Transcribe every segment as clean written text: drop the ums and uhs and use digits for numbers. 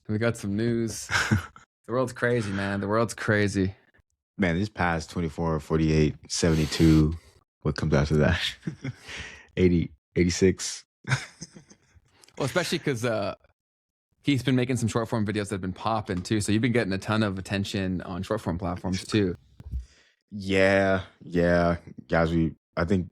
We got some news. The world's crazy, man. The world's crazy. Man, this past 24, 48, 72. What comes after that? 80, 86. Well, especially because he's been making some short form videos that have been popping too. So you've been getting a ton of attention on short form platforms too. Yeah. Guys, I think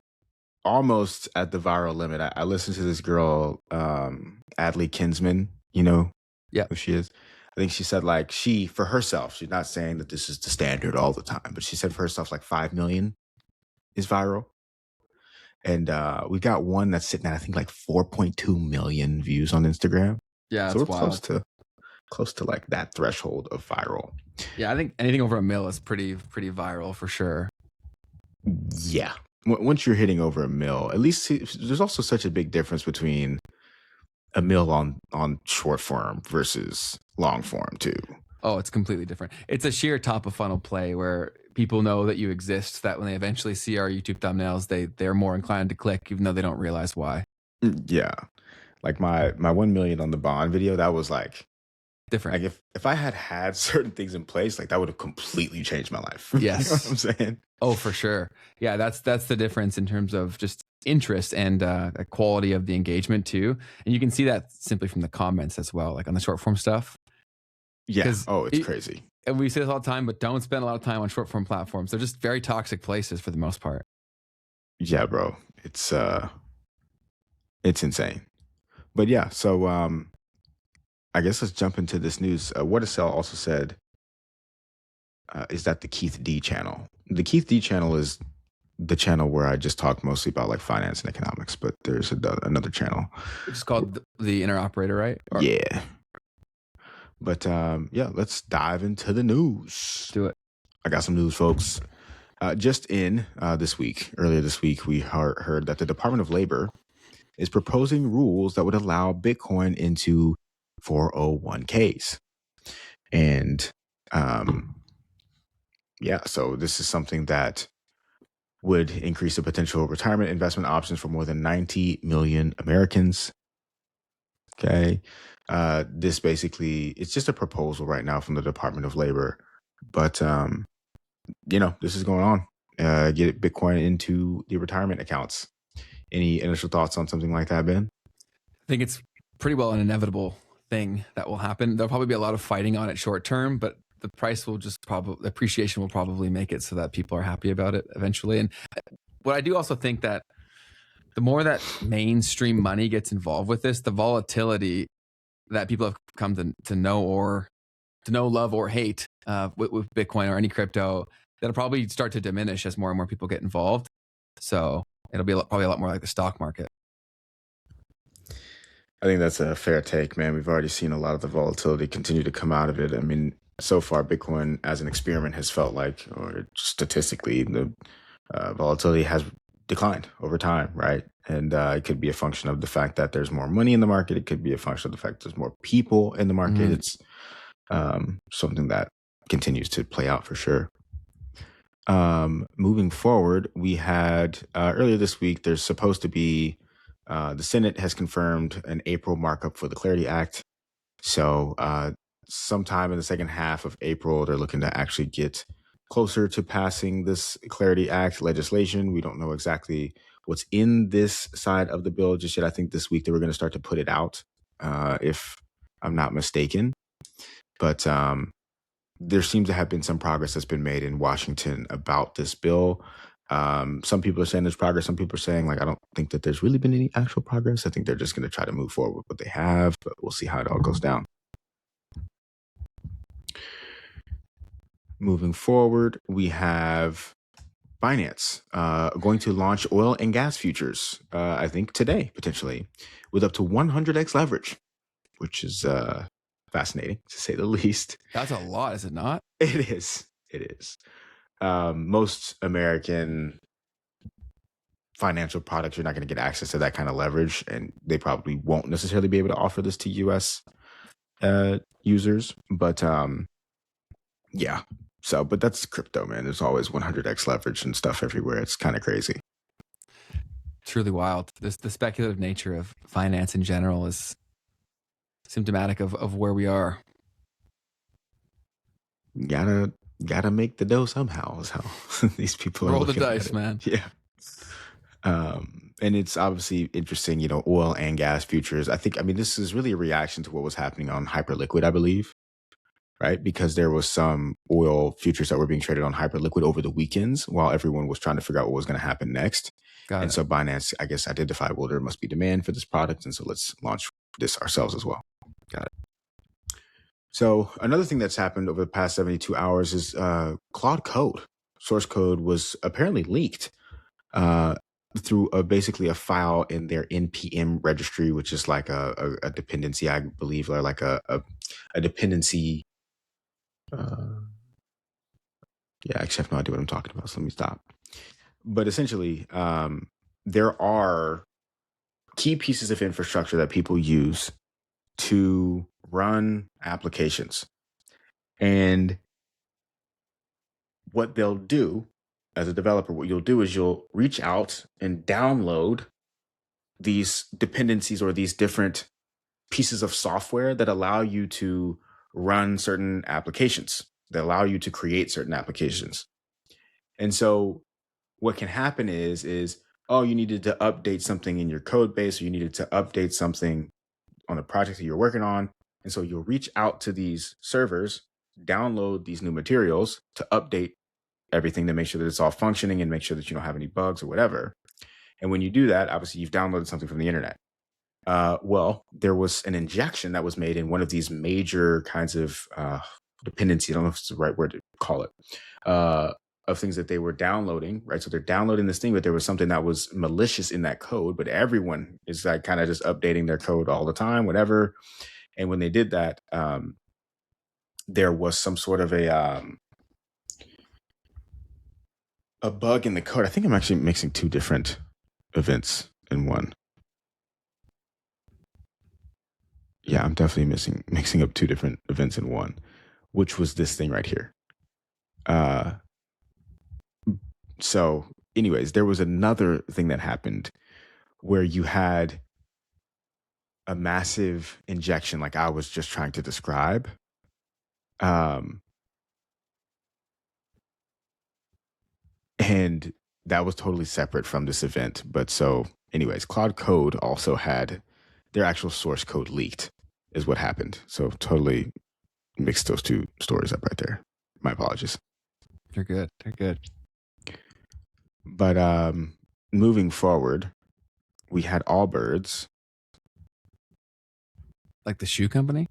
almost at the viral limit. I listened to this girl, Adley Kinsman, Yeah. who she is. I think she said for herself, she's not saying that this is the standard all the time, but she said for herself, 5 million is viral. And we got one that's sitting at, I think 4.2 million views on Instagram. Yeah. So we're wild. close to that threshold of viral. Yeah. I think anything over 1 mil is pretty viral for sure. Yeah. Once you're hitting over 1 mil, at least there's also such a big difference between 1 mil on short form versus long form too. Oh, it's completely different. It's a sheer top of funnel play where people know that you exist, that when they eventually see our YouTube thumbnails, they're more inclined to click, even though they don't realize why. Yeah. My 1 million on the bond video, that was different. If I had certain things in place, that would have completely changed my life. Yes. You know what I'm saying? Oh, for sure. Yeah, that's the difference in terms of just interest and quality of the engagement too. And you can see that simply from the comments as well, on the short form stuff. Yeah. Oh, it's crazy. And we say this all the time, but don't spend a lot of time on short form platforms. They're just very toxic places for the most part. Yeah, bro. It's insane. But yeah, so I guess let's jump into this news. What a Sell also said is that the Keith D channel. The Keith D channel is the channel where I just talk mostly about finance and economics, but there's another channel. Which is called the Inner Operator, right? Yeah. But yeah, let's dive into the news. Let's do it. I got some news, folks. Just earlier this week, we heard that the Department of Labor is proposing rules that would allow Bitcoin into 401ks. And yeah, so this is something that would increase the potential retirement investment options for more than 90 million Americans. Okay. This basically, it's just a proposal right now from the Department of Labor. But, this is going on. Get Bitcoin into the retirement accounts. Any initial thoughts on something like that, Ben? I think it's pretty well an inevitable thing that will happen. There'll probably be a lot of fighting on it short term, but the price will the appreciation will probably make it so that people are happy about it eventually. And what I do also think that the more that mainstream money gets involved with this, the volatility that people have come to know, love, or hate with Bitcoin or any crypto, that'll probably start to diminish as more and more people get involved. So it'll be probably a lot more like the stock market. I think that's a fair take, man. We've already seen a lot of the volatility continue to come out of it. I mean, so far, Bitcoin as an experiment has felt or statistically, the volatility has declined over time, right? And it could be a function of the fact that there's more money in the market. It could be a function of the fact there's more people in the market. It's something that continues to play out for sure. Moving forward, we had earlier this week, there's supposed to be the Senate has confirmed an April markup for the Clarity Act. So sometime in the second half of April, they're looking to actually get closer to passing this Clarity Act legislation. We don't know exactly what's in this side of the bill just yet. I think this week they were going to start to put it out, if I'm not mistaken. But there seems to have been some progress that's been made in Washington about this bill. Some people are saying there's progress. Some people are saying, I don't think that there's really been any actual progress. I think they're just going to try to move forward with what they have, but we'll see how it all goes down. Moving forward, we have Binance going to launch oil and gas futures, I think today, potentially, with up to 100x leverage, which is fascinating, to say the least. That's a lot, is it not? It is. Most American financial products, you're not going to get access to that kind of leverage, and they probably won't necessarily be able to offer this to U.S. users. But yeah. So, but that's crypto, man. There's always 100x leverage and stuff everywhere. It's kind of crazy. Truly wild. The speculative nature of finance in general is symptomatic of where we are. Gotta make the dough somehow is how these people are Roll the looking at dice, it. man. Yeah. And it's obviously interesting, oil and gas futures. I mean, this is really a reaction to what was happening on Hyperliquid, I believe, right? Because there was some oil futures that were being traded on Hyperliquid over the weekends while everyone was trying to figure out what was going to happen next. Got And it. so Binance, I guess, identified, well, there must be demand for this product. And so let's launch this ourselves as well. Got it. So another thing that's happened over the past 72 hours is Claude Code. Source code was apparently leaked through basically a file in their NPM registry, which is like a dependency, I believe, or like a dependency. Yeah, actually, I have no idea what I'm talking about, so let me stop. But essentially, there are key pieces of infrastructure that people use to run applications. And what they'll do as a developer, what you'll do is you'll reach out and download these dependencies or these different pieces of software that allow you to run certain applications, that allow you to create certain applications. And so what can happen is, oh, you needed to update something in your code base, or you needed to update something on a project that you're working on. And so you'll reach out to these servers, download these new materials to update everything to make sure that it's all functioning and make sure that you don't have any bugs or whatever. And when you do that, obviously you've downloaded something from the internet. Well, there was an injection that was made in one of these major kinds of dependency. I don't know if it's the right word to call it, of things that they were downloading, right? So they're downloading this thing, but there was something that was malicious in that code, but everyone is like kind of just updating their code all the time, whatever. And when they did that, there was some sort of a bug in the code. I think I'm actually mixing two different events in one. Yeah, I'm definitely mixing up two different events in one, which was this thing right here. So anyways, there was another thing that happened where you had a massive injection, like I was just trying to describe. And that was totally separate from this event. But so anyways, Cloud Code also had their actual source code leaked is what happened. So totally mixed those two stories up right there. My apologies. They're good. They're good. But moving forward, we had Allbirds. Like the shoe company?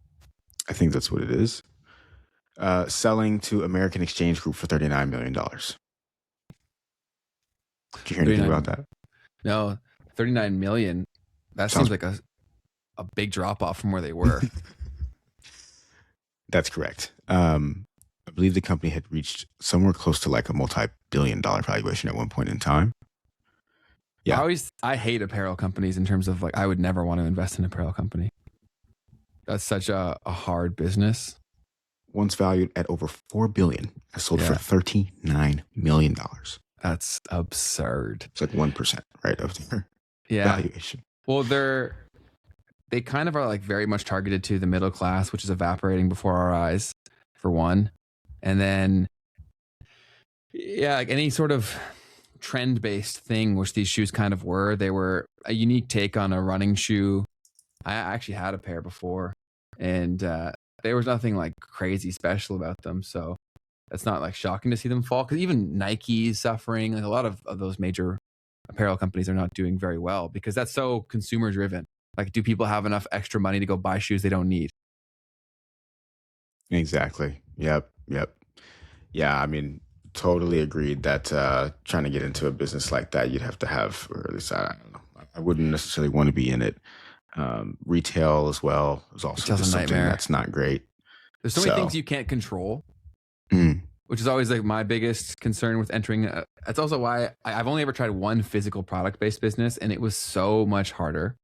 I think that's what it is. Selling to American Exchange Group for $39 million. Did you hear anything about that? No, 39 million. That seems like a big drop off from where they were. That's correct. I believe the company had reached somewhere close to like a multi-billion-dollar valuation at one point in time. Yeah. I hate apparel companies in terms of like, I would never want to invest in an apparel company. That's such a hard business. Once valued at over $4 billion, has sold for $39 million. That's absurd. It's like 1%, right, of their valuation. Well, they kind of are like very much targeted to the middle class, which is evaporating before our eyes, for one. And then, like any sort of trend-based thing, which these shoes kind of were, they were a unique take on a running shoe. I actually had a pair before, and there was nothing like crazy special about them. So it's not like shocking to see them fall, because even Nike is suffering. Like a lot of those major apparel companies are not doing very well because that's so consumer driven. Like, do people have enough extra money to go buy shoes they don't need? Exactly. Yep. Yeah, I mean, totally agreed that trying to get into a business like that, you'd have to have, or at least I don't know, I wouldn't necessarily want to be in it. Retail as well is also just something that's not great. There's so many things you can't control, which is always like my biggest concern with entering. That's also why I've only ever tried one physical product based business, and it was so much harder.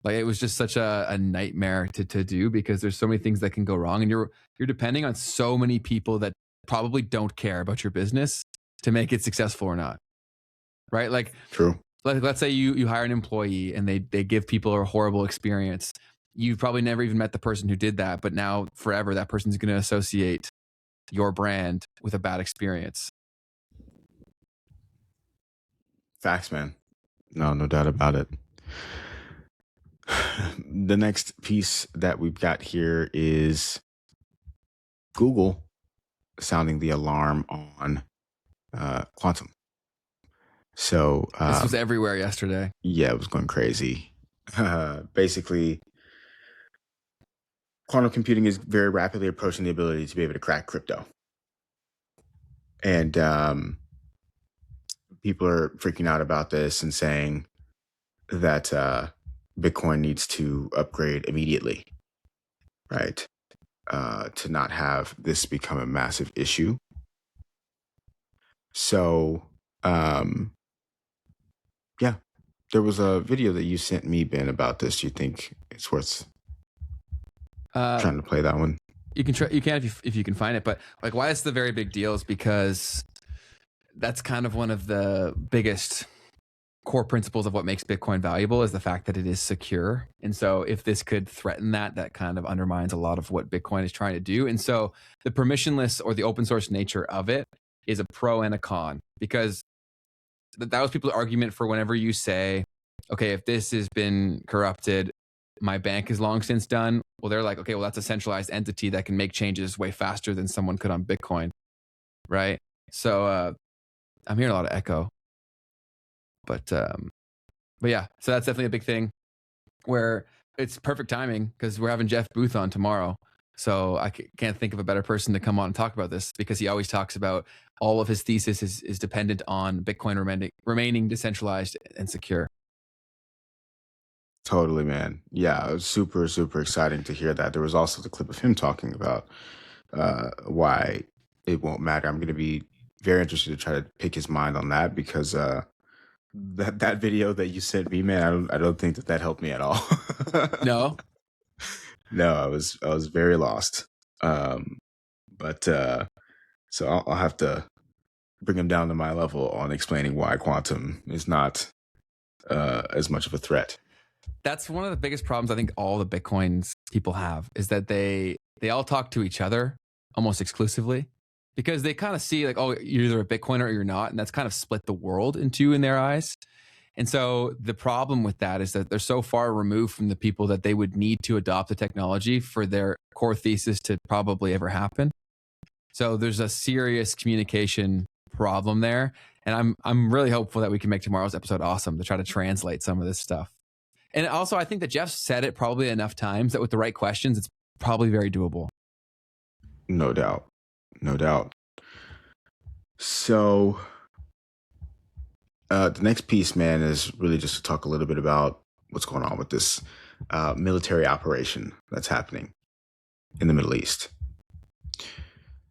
Like, it was just such a nightmare to do, because there's so many things that can go wrong, and you're depending on so many people that probably don't care about your business to make it successful or not. Right? Like, true. Let's say you hire an employee and they give people a horrible experience, you've probably never even met the person who did that, but now forever that person's going to associate your brand with a bad experience. Facts, man. No doubt about it. The next piece that we've got here is Google sounding the alarm on quantum. So This was everywhere yesterday. yeah, it was going crazy. Basically, quantum computing is very rapidly approaching the ability to be able to crack crypto. And people are freaking out about this and saying that Bitcoin needs to upgrade immediately, right? To not have this become a massive issue. So, yeah, there was a video that you sent me, Ben, about this. Do you think it's worth trying to play that one? You can try. You can if you can find it. But like, why it's the very big deal is because that's kind of one of the biggest core principles of what makes Bitcoin valuable is the fact that it is secure. And so if this could threaten that, that kind of undermines a lot of what Bitcoin is trying to do. And so the permissionless or the open source nature of it is a pro and a con, because that was people's argument for whenever you say, okay, if this has been corrupted, my bank is long since done. Well, they're like, okay, well, that's a centralized entity that can make changes way faster than someone could on Bitcoin. Right. So I'm hearing a lot of echo. But yeah, so that's definitely a big thing where it's perfect timing because we're having Jeff Booth on tomorrow. So I can't think of a better person to come on and talk about this, because he always talks about all of his thesis is dependent on Bitcoin remaining decentralized and secure. Totally, man. Yeah, it was super, super exciting to hear that. There was also the clip of him talking about why it won't matter. I'm going to be very interested to try to pick his mind on that, because that video that you sent me, man, I don't think that helped me at all. No, no, I was very lost. But so I'll have to bring him down to my level on explaining why quantum is not as much of a threat. That's one of the biggest problems I think all the Bitcoins people have, is that they all talk to each other almost exclusively, because they kind of see like, oh, you're either a Bitcoiner or you're not. And that's kind of split the world in two in their eyes. And so the problem with that is that they're so far removed from the people that they would need to adopt the technology for their core thesis to probably ever happen. So there's a serious communication problem there. And I'm really hopeful that we can make tomorrow's episode awesome to try to translate some of this stuff. And also, I think that Jeff said it probably enough times that with the right questions, it's probably very doable. No doubt. No doubt. So the next piece, man, is really just to talk a little bit about what's going on with this military operation that's happening in the Middle East.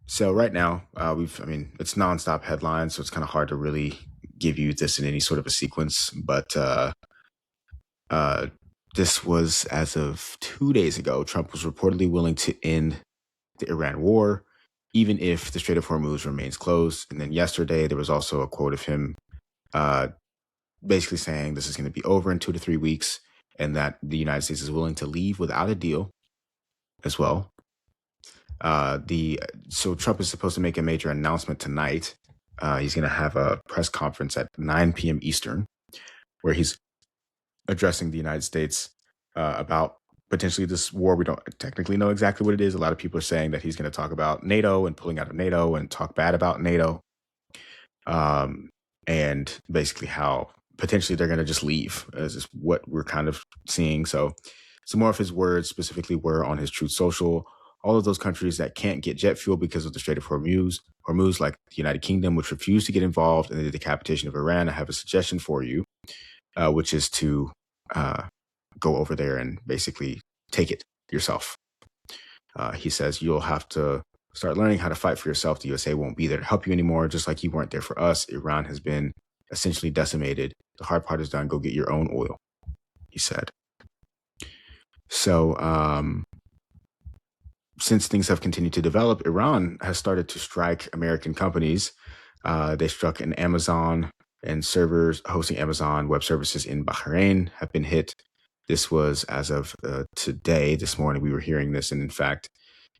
So right now, it's nonstop headlines, so it's kind of hard to really give you this in any sort of a sequence. But this was as of 2 days ago. Trump was reportedly willing to end the Iran war, even if the Strait of Hormuz remains closed. And then yesterday, there was also a quote of him basically saying this is going to be over in 2 to 3 weeks, and that the United States is willing to leave without a deal as well. So Trump is supposed to make a major announcement tonight. He's going to have a press conference at 9 p.m. Eastern, where he's addressing the United States about potentially this war. We don't technically know exactly what it is. A lot of people are saying that he's going to talk about NATO and pulling out of NATO and talk bad about NATO. And basically how potentially they're going to just leave, as is what we're kind of seeing. So some more of his words specifically were on his Truth Social. All of those countries that can't get jet fuel because of the Strait of Hormuz, like the United Kingdom, which refused to get involved in the decapitation of Iran, I have a suggestion for you, which is to go over there and basically take it yourself. He says you'll have to start learning how to fight for yourself. The USA won't be there to help you anymore, just like you weren't there for us. Iran has been essentially decimated. The hard part is done. Go get your own oil, he said. So since things have continued to develop, Iran has started to strike American companies. They struck an Amazon, and servers hosting Amazon Web Services in Bahrain have been hit. This was as of today, this morning, we were hearing this. And in fact,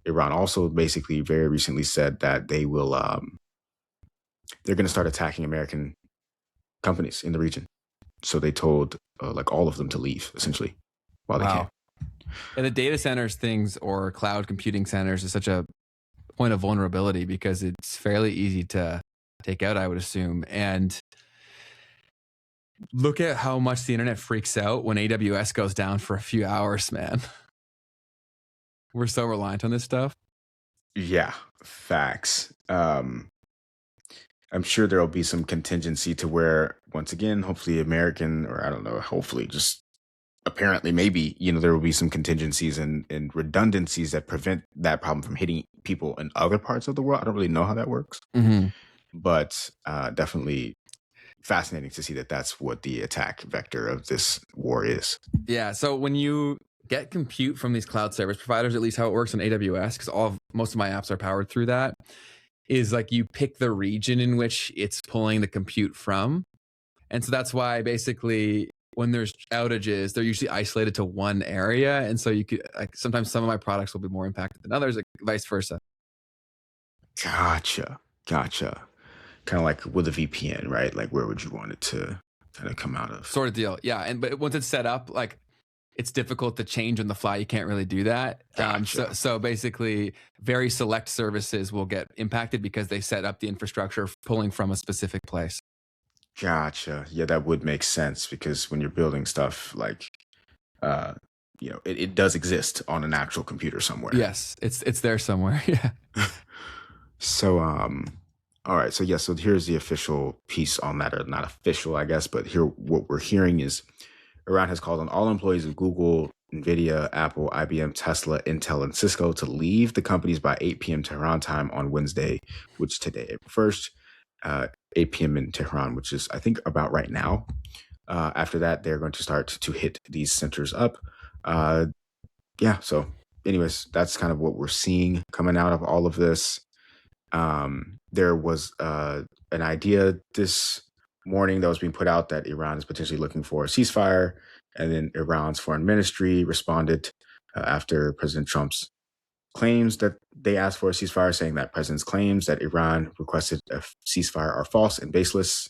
Iran also basically very recently said that they will, they're going to start attacking American companies in the region. So they told like all of them to leave essentially while they can. Wow. And the data centers things or cloud computing centers is such a point of vulnerability because it's fairly easy to take out, I would assume. And look at how much the internet freaks out when AWS goes down for a few hours, man. We're so reliant on this stuff. Yeah, facts. I'm sure there'll be some contingency to where, once again, hopefully American, or I don't know, hopefully just apparently maybe, there will be some contingencies and redundancies that prevent that problem from hitting people in other parts of the world. I don't really know how that works, but definitely fascinating to see that that's what the attack vector of this war is. Yeah. So when you get compute from these cloud service providers, at least how it works on AWS, because most of my apps are powered through that, is like you pick the region in which it's pulling the compute from. And so that's why basically when there's outages, they're usually isolated to one area. And so you could, like, sometimes some of my products will be more impacted than others, like vice versa. Gotcha. Kind of like with a VPN, right? Like where would you want it to kind of come out of? Sort of deal. Yeah. But once it's set up, like, it's difficult to change on the fly. You can't really do that. Gotcha. So basically, very select services will get impacted because they set up the infrastructure pulling from a specific place. Gotcha. Yeah, that would make sense because when you're building stuff like, it does exist on an actual computer somewhere. Yes, it's there somewhere. Yeah. So, all right. So, yeah, so here's the official piece on that, or not official, I guess, but here, what we're hearing is Iran has called on all employees of Google, NVIDIA, Apple, IBM, Tesla, Intel, and Cisco to leave the companies by 8 p.m. Tehran time on Wednesday, which is today, April 1st, 8 p.m. in Tehran, which is, I think, about right now. After that, they're going to start to hit these centers up. So anyways, that's kind of what we're seeing coming out of all of this. There was an idea this morning that was being put out that Iran is potentially looking for a ceasefire, and then Iran's foreign ministry responded after President Trump's claims that they asked for a ceasefire, saying that president's claims that Iran requested a ceasefire are false and baseless.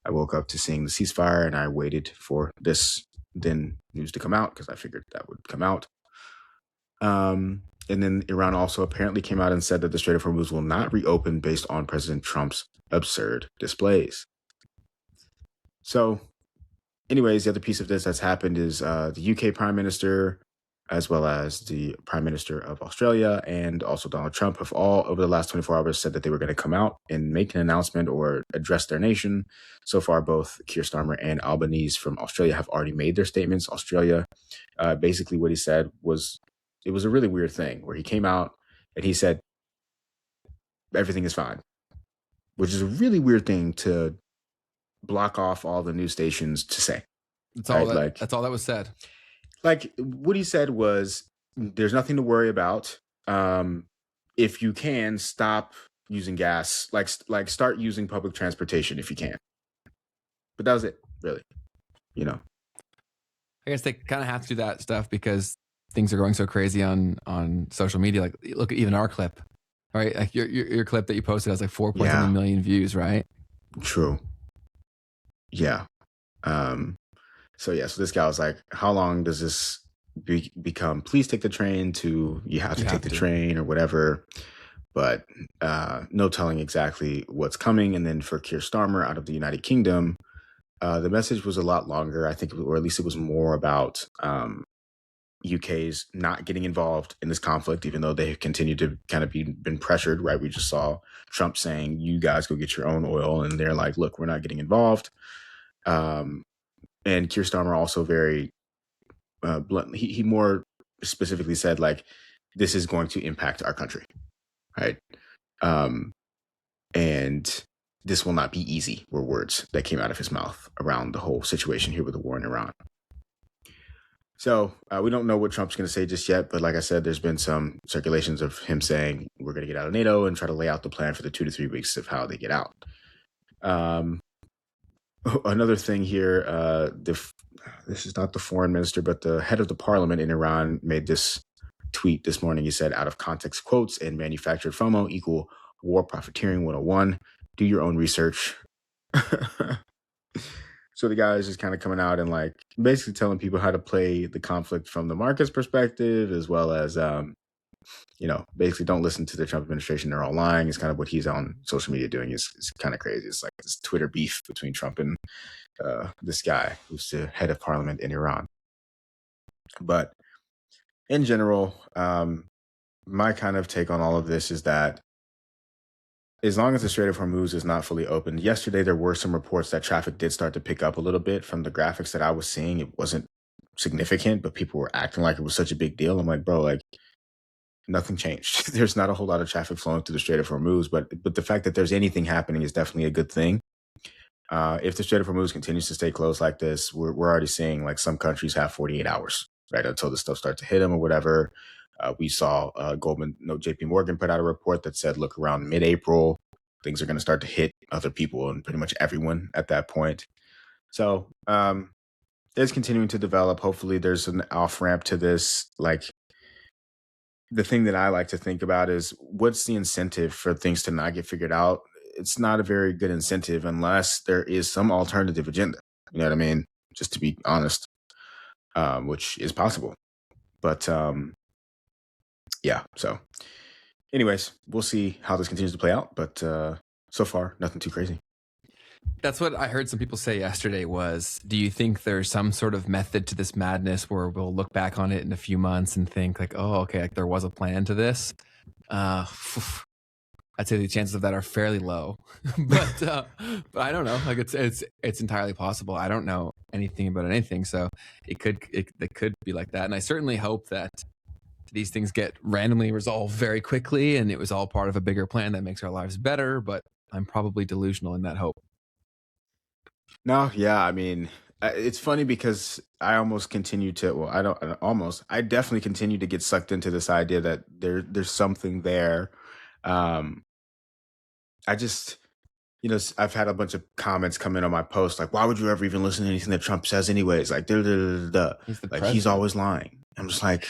I woke up to seeing the ceasefire and I waited for this then news to come out because I figured that would come out. And then Iran also apparently came out and said that the Strait of Hormuz will not reopen based on President Trump's absurd displays. So, anyways, the other piece of this that's happened is the UK Prime Minister, as well as the Prime Minister of Australia and also Donald Trump, have all over the last 24 hours said that they were going to come out and make an announcement or address their nation. So far, both Keir Starmer and Albanese from Australia have already made their statements. Australia, basically what he said was, it was a really weird thing where he came out and he said, everything is fine, which is a really weird thing to block off all the news stations to say. That's all that's all that was said. Like what he said was, there's nothing to worry about. If you can, stop using gas, like start using public transportation if you can. But that was it, really. I guess they kind of have to do that stuff because things are going so crazy on social media. Like, look at even our clip, right? Like your clip that you posted has like 4.7 million views, right? True. Yeah. So this guy was like, how long does this become? Please take the train to, you have to take the train or whatever. But no telling exactly what's coming. And then for Keir Starmer out of the United Kingdom, the message was a lot longer, I think, or at least it was more about UK's not getting involved in this conflict, even though they have continued to kind of been pressured, right? We just saw Trump saying, you guys go get your own oil. And they're like, look, we're not getting involved. And Keir Starmer also very bluntly, he more specifically said, like, this is going to impact our country, right? And this will not be easy, were words that came out of his mouth around the whole situation here with the war in Iran. So we don't know what Trump's going to say just yet. But like I said, there's been some circulations of him saying we're going to get out of NATO and try to lay out the plan for the 2 to 3 weeks of how they get out. Another thing here, this is not the foreign minister, but the head of the parliament in Iran made this tweet this morning. He said, out of context quotes and manufactured FOMO equal war profiteering 101. Do your own research. So the guy is just kind of coming out and like basically telling people how to play the conflict from the market's perspective, as well as, basically don't listen to the Trump administration. They're all lying. It's kind of what he's on social media doing is kind of crazy. It's like this Twitter beef between Trump and this guy who's the head of parliament in Iran. But in general, my kind of take on all of this is that as long as the Strait of Hormuz is not fully opened, yesterday there were some reports that traffic did start to pick up a little bit from the graphics that I was seeing. It wasn't significant, but people were acting like it was such a big deal. I'm like, bro, like nothing changed. There's not a whole lot of traffic flowing through the Strait of Hormuz, but the fact that there's anything happening is definitely a good thing. If the Strait of Hormuz continues to stay closed like this, we're already seeing like some countries have 48 hours, right, until the stuff starts to hit them or whatever. We saw JP Morgan put out a report that said, look, around mid-April, things are going to start to hit other people and pretty much everyone at that point. So it's continuing to develop. Hopefully there's an off-ramp to this. Like, the thing that I like to think about is what's the incentive for things to not get figured out? It's not a very good incentive unless there is some alternative agenda. You know what I mean? Just to be honest, which is possible. But yeah, so anyways, we'll see how this continues to play out. But so far, nothing too crazy. That's what I heard some people say yesterday was, do you think there's some sort of method to this madness where we'll look back on it in a few months and think like, oh, okay, like there was a plan to this? I'd say the chances of that are fairly low, but I don't know. Like it's entirely possible. I don't know anything about anything, so it could be like that. And I certainly hope that these things get randomly resolved very quickly, and it was all part of a bigger plan that makes our lives better. But I'm probably delusional in that hope. No, yeah, I mean, it's funny because I almost continue to, well, I definitely continue to get sucked into this idea that there's something there. I just, I've had a bunch of comments come in on my post, like, why would you ever even listen to anything that Trump says anyways? Like, he's always lying. I'm just like,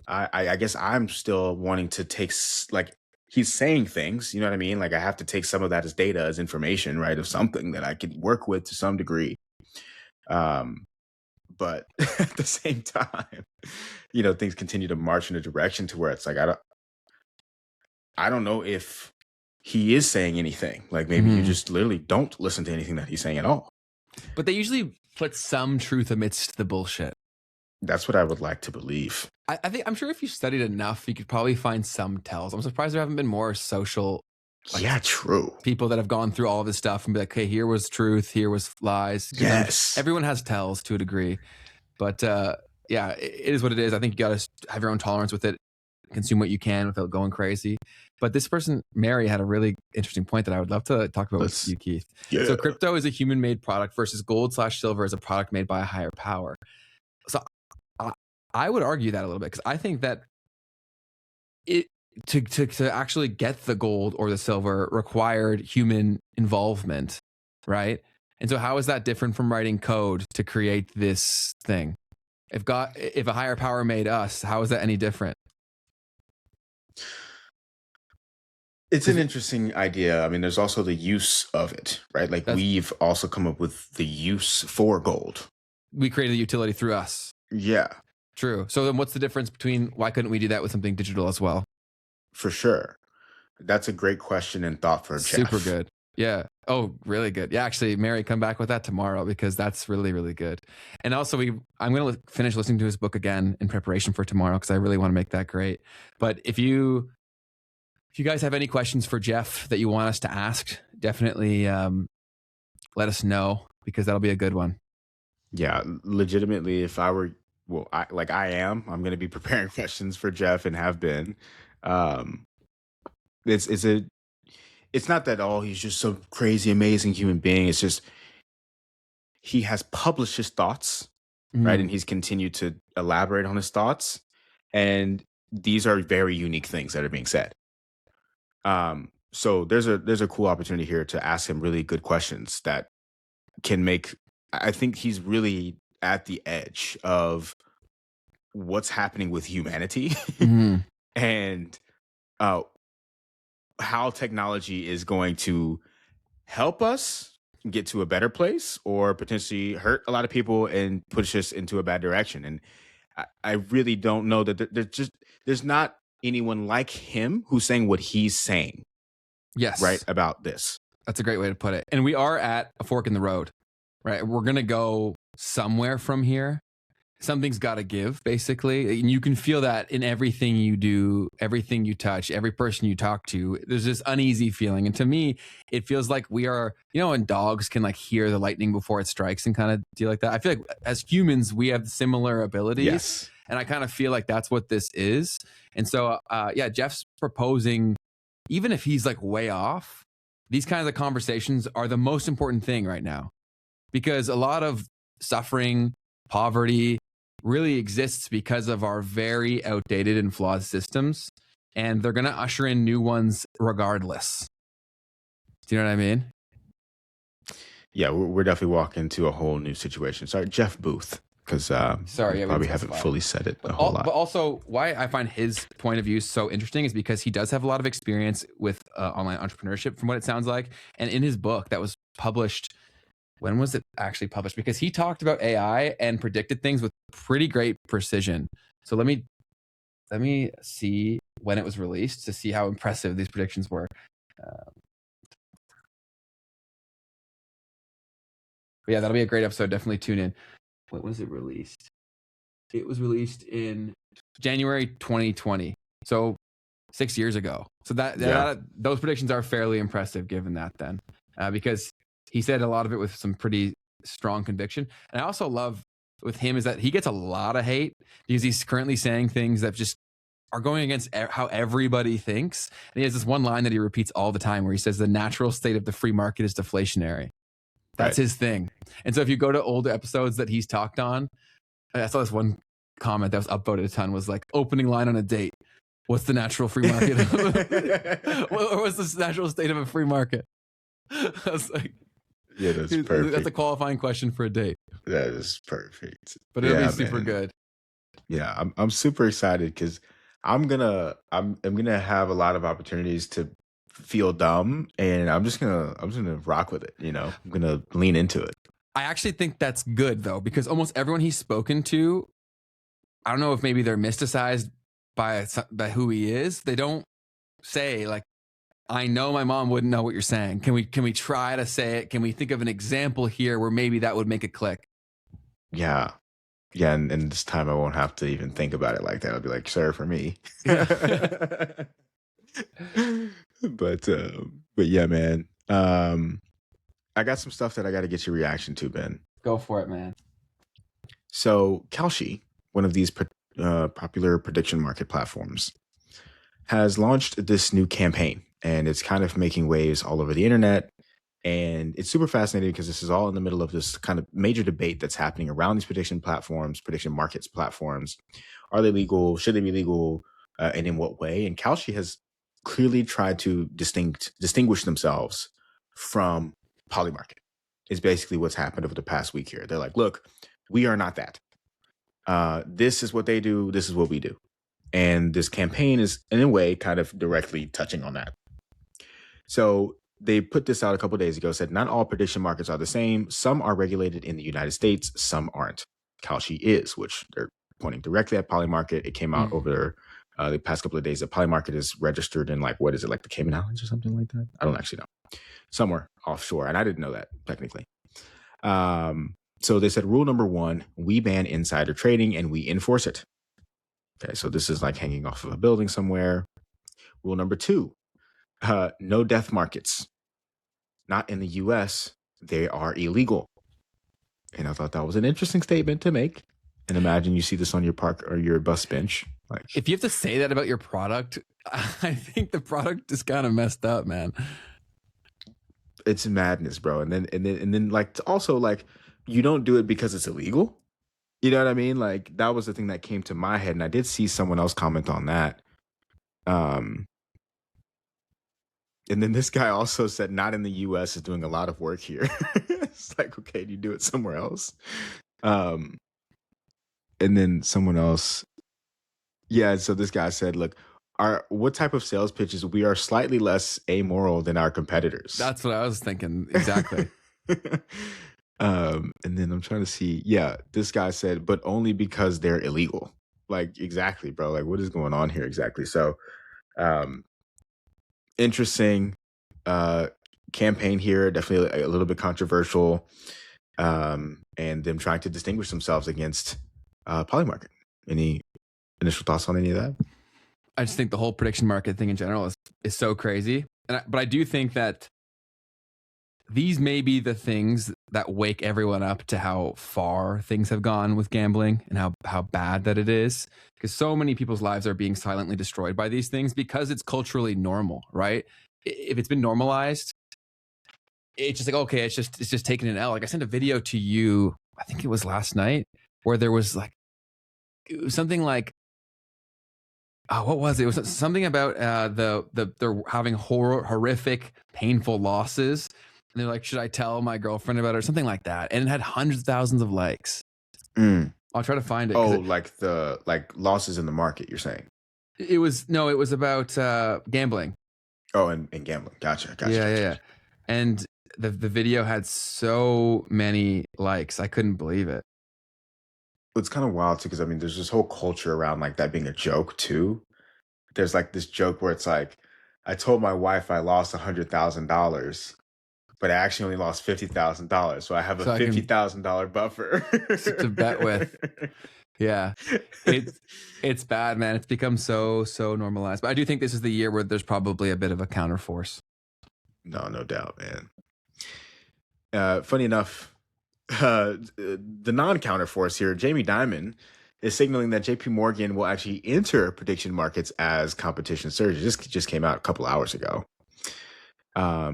I guess I'm still wanting to take, like, he's saying things, you know what I mean? Like, I have to take some of that as data, as information, right? Of something that I could work with to some degree. But at the same time, things continue to march in a direction to where it's like, I don't know if he is saying anything. Like, maybe you just literally don't listen to anything that he's saying at all. But they usually put some truth amidst the bullshit. That's what I would like to believe. I'm sure if you studied enough, you could probably find some tells. I'm surprised there haven't been more social. True. People that have gone through all of this stuff and be like, okay, here was truth, here was lies. Yes. Everyone has tells to a degree. But yeah, it is what it is. I think you got to have your own tolerance with it, consume what you can without going crazy. But this person, Mary, had a really interesting point that I would love to talk about with you, Keith. Yeah. So crypto is a human-made product versus gold/silver is a product made by a higher power. So I would argue that a little bit, because I think that to actually get the gold or the silver required human involvement, right? And so how is that different from writing code to create this thing? If a higher power made us, how is that any different? It's an interesting idea. I mean, there's also the use of it, right? Like, we've also come up with the use for gold. We created the utility through us. Yeah. True. So then what's the difference between, why couldn't we do that with something digital as well? For sure. That's a great question and thought for Jeff. Super good. Yeah. Oh, really good. Yeah, actually, Mary, come back with that tomorrow, because that's really, really good. And also, I'm going to finish listening to his book again in preparation for tomorrow, because I really want to make that great. But if you guys have any questions for Jeff that you want us to ask, definitely let us know, because that'll be a good one. Yeah, legitimately, if I were, I'm going to be preparing questions for Jeff and have been. It's not that, oh, he's just some crazy, amazing human being. It's just, he has published his thoughts, right? And he's continued to elaborate on his thoughts. And these are very unique things that are being said. So there's a cool opportunity here to ask him really good questions that can make. I think he's really at the edge of what's happening with humanity Mhm. and uh, how technology is going to help us get to a better place or potentially hurt a lot of people and push us into a bad direction. And I really don't know that there's not anyone like him who's saying what he's saying right Yes, about this. that's a great way to put it. And we are at a fork in the road, right? We're gonna go somewhere from here. Something's got to give, basically. And you can feel that in everything you do, everything you touch, every person you talk to. There's this uneasy feeling. And to me, it feels like we are, when dogs can like hear the lightning before it strikes and kind of deal like that. I feel like as humans, we have similar abilities. Yes. And I kind of feel like that's what this is. And so, yeah, Jeff's proposing, even if he's like way off, these kinds of conversations are the most important thing right now because a lot of suffering, poverty, really exists because of our very outdated and flawed systems. And they're going to usher in new ones regardless. Do you know what I mean? Yeah, we're definitely walking into a whole new situation. Sorry, Jeff Booth, because Sorry, probably haven't fully said it a whole lot. But also, why I find his point of view so interesting is because he does have a lot of experience with online entrepreneurship, from what it sounds like. And in his book that was published, when was it actually published? Because he talked about AI and predicted things with pretty great precision. So let me see when it was released to see how impressive these predictions were. But yeah, that'll be a great episode. Definitely tune in. When was it released? It was released in January 2020. So 6 years ago. So those predictions are fairly impressive given that then, because he said a lot of it with some pretty strong conviction. And I also love with him is that he gets a lot of hate because he's currently saying things that just are going against how everybody thinks. And he has this one line that he repeats all the time where he says the natural state of the free market is deflationary. That's his thing. And so if you go to older episodes that he's talked on, I saw this one comment that was upvoted a ton was like opening line on a date. What's the natural free market? Or what's the natural state of a free market? I was like, yeah, that's perfect. That's a qualifying question for a date. That is perfect. But it'll be super good. Yeah, I'm super excited because I'm gonna have a lot of opportunities to feel dumb, and I'm just gonna rock with it. I'm gonna lean into it. I actually think that's good though, because almost everyone he's spoken to, I don't know if maybe they're mysticized by who he is. They don't say like, I know my mom wouldn't know what you're saying. Can we try to say it? Can we think of an example here where maybe that would make it click? Yeah. Yeah, and this time I won't have to even think about it like that. I'll be like, sir, for me. But yeah, man. I got some stuff that I got to get your reaction to, Ben. Go for it, man. So Kalshi, one of these popular prediction market platforms, has launched this new campaign, and it's kind of making waves all over the internet. And it's super fascinating because this is all in the middle of this kind of major debate that's happening around these prediction markets platforms. Are they legal? Should they be legal? And in what way? And Kalshi has clearly tried to distinguish themselves from Polymarket. Is basically what's happened over the past week here. They're like, look, we are not that. This is what they do. This is what we do. And this campaign is, in a way, kind of directly touching on that. So they put this out a couple of days ago, said not all prediction markets are the same. Some are regulated in the United States, some aren't. Kalshi is, which they're pointing directly at Polymarket. It came out over the past couple of days that Polymarket is registered in like the Cayman Islands or something like that? I don't actually know. Somewhere offshore. And I didn't know that technically. So they said rule number 1, we ban insider trading and we enforce it. Okay, so this is like hanging off of a building somewhere. Rule number 2, no death markets. Not in the US. They are illegal. And I thought that was an interesting statement to make. And imagine you see this on your park or your bus bench. Like, if you have to say that about your product, I think the product is kind of messed up, man. It's madness, bro. And then like also like you don't do it because it's illegal. You know what I mean? Like that was the thing that came to my head. And I did see someone else comment on that. And then this guy also said, not in the US is doing a lot of work here. It's like, okay, do you do it somewhere else? Um, and then someone else, yeah. So this guy said, look, what type of sales pitches? We are slightly less amoral than our competitors. That's what I was thinking. Exactly. And then I'm trying to see. Yeah, this guy said, but only because they're illegal. Like, exactly, bro. Like, what is going on here exactly? So, um, interesting uh campaign here. Definitely a little bit controversial. And them trying to distinguish themselves against Polymarket. Any initial thoughts on any of that? I just think the whole prediction market thing in general is so crazy. But I do think that these may be the things that wake everyone up to how far things have gone with gambling and how bad that it is. Because so many people's lives are being silently destroyed by these things because it's culturally normal, right? If it's been normalized, it's just like, okay, it's just taking an L. Like I sent a video to you, I think it was last night, where there was like, it was something like, oh, what was it? It was something about they're having horrific, painful losses. And they're like, should I tell my girlfriend about it or something like that? And it had hundreds of thousands of likes. Mm. I'll try to find it. Oh, like the losses in the market, you're saying? It was about gambling. Oh, and gambling. Gotcha. Yeah. And the video had so many likes. I couldn't believe it. It's kind of wild too, because I mean, there's this whole culture around like that being a joke too. There's like this joke where it's like, I told my wife I lost $100,000, but I actually only lost $50,000, so I have a $50,000 buffer to bet with. Yeah, it's bad, man. It's become so normalized. But I do think this is the year where there's probably a bit of a counterforce. No doubt, man. Funny enough, the non-counterforce here, Jamie Dimon, is signaling that JP Morgan will actually enter prediction markets as competition surges. This just came out a couple hours ago.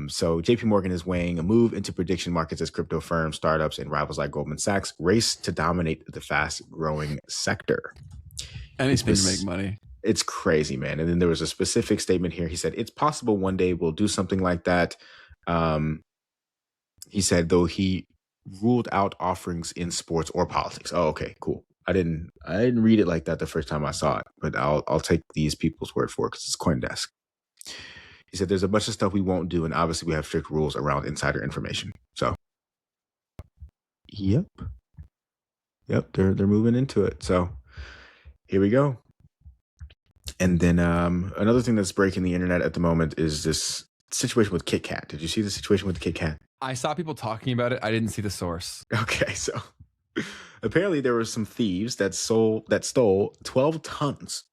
So JP Morgan is weighing a move into prediction markets as crypto firms, startups, and rivals like Goldman Sachs race to dominate the fast-growing sector. Anything to make money. It's crazy, man. And then there was a specific statement here. He said, it's possible one day we'll do something like that. He said, though he ruled out offerings in sports or politics. Oh, okay, cool. I didn't read it like that the first time I saw it, but I'll take these people's word for it because it's CoinDesk. He said there's a bunch of stuff we won't do, and obviously we have strict rules around insider information. So, yep, they're moving into it. So here we go. And then another thing that's breaking the internet at the moment is this situation with Kit Kat. Did you see the situation with the Kit Kat? I saw people talking about it. I didn't see the source. Okay, so apparently there were some thieves that stole 12 tons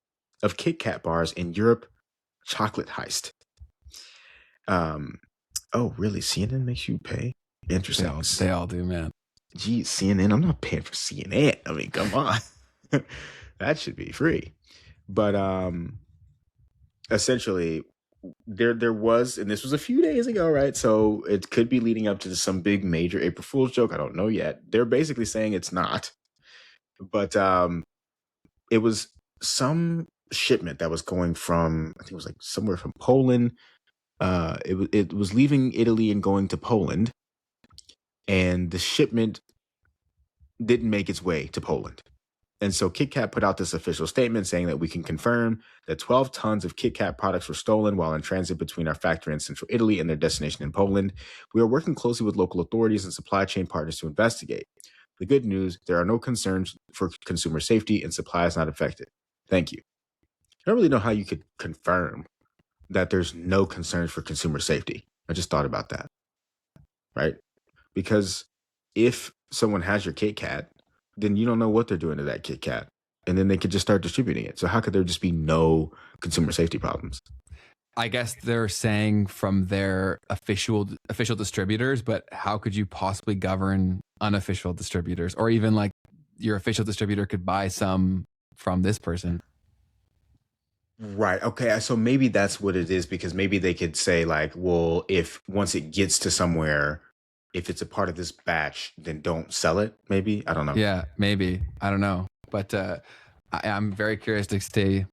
of Kit Kat bars in Europe. Chocolate heist. Oh, really? CNN makes you pay? Interesting. They all do, man. Gee, CNN. I'm not paying for CNN. I mean, come on. That should be free. But essentially, there was, and this was a few days ago, right? So it could be leading up to some big major April Fool's joke. I don't know yet. They're basically saying it's not. But it was some shipment that was going from, I think it was like somewhere from Poland. It was leaving Italy and going to Poland, and the shipment didn't make its way to Poland. And so Kit Kat put out this official statement saying that we can confirm that 12 tons of Kit Kat products were stolen while in transit between our factory in central Italy and their destination in Poland. We are working closely with local authorities and supply chain partners to investigate. The good news, there are no concerns for consumer safety and supply is not affected. Thank you. I don't really know how you could confirm that there's no concerns for consumer safety. I just thought about that, right? Because if someone has your Kit Kat, then you don't know what they're doing to that Kit Kat. And then they could just start distributing it. So how could there just be no consumer safety problems? I guess they're saying from their official distributors, but how could you possibly govern unofficial distributors? Or even like your official distributor could buy some from this person. Right. Okay. So maybe that's what it is, because maybe they could say like, well, if once it gets to somewhere, if it's a part of this batch, then don't sell it. Maybe. I don't know. Yeah, maybe. I don't know. But I'm very curious to stay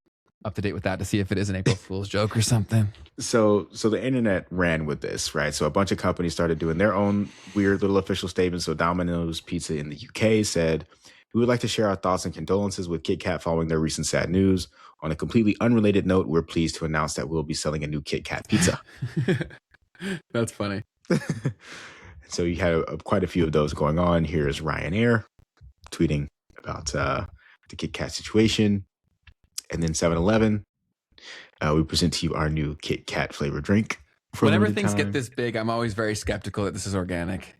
up to date with that to see if it is an April Fool's joke or something. So the internet ran with this, right? So a bunch of companies started doing their own weird little official statements. So Domino's Pizza in the UK said, "We would like to share our thoughts and condolences with Kit Kat following their recent sad news. On a completely unrelated note, we're pleased to announce that we'll be selling a new Kit Kat pizza." That's funny. So you had quite a few of those going on. Here's Ryanair tweeting about the Kit Kat situation. And then 7-Eleven, we present to you our new Kit Kat flavor drink. Whenever things get this big, I'm always very skeptical that this is organic.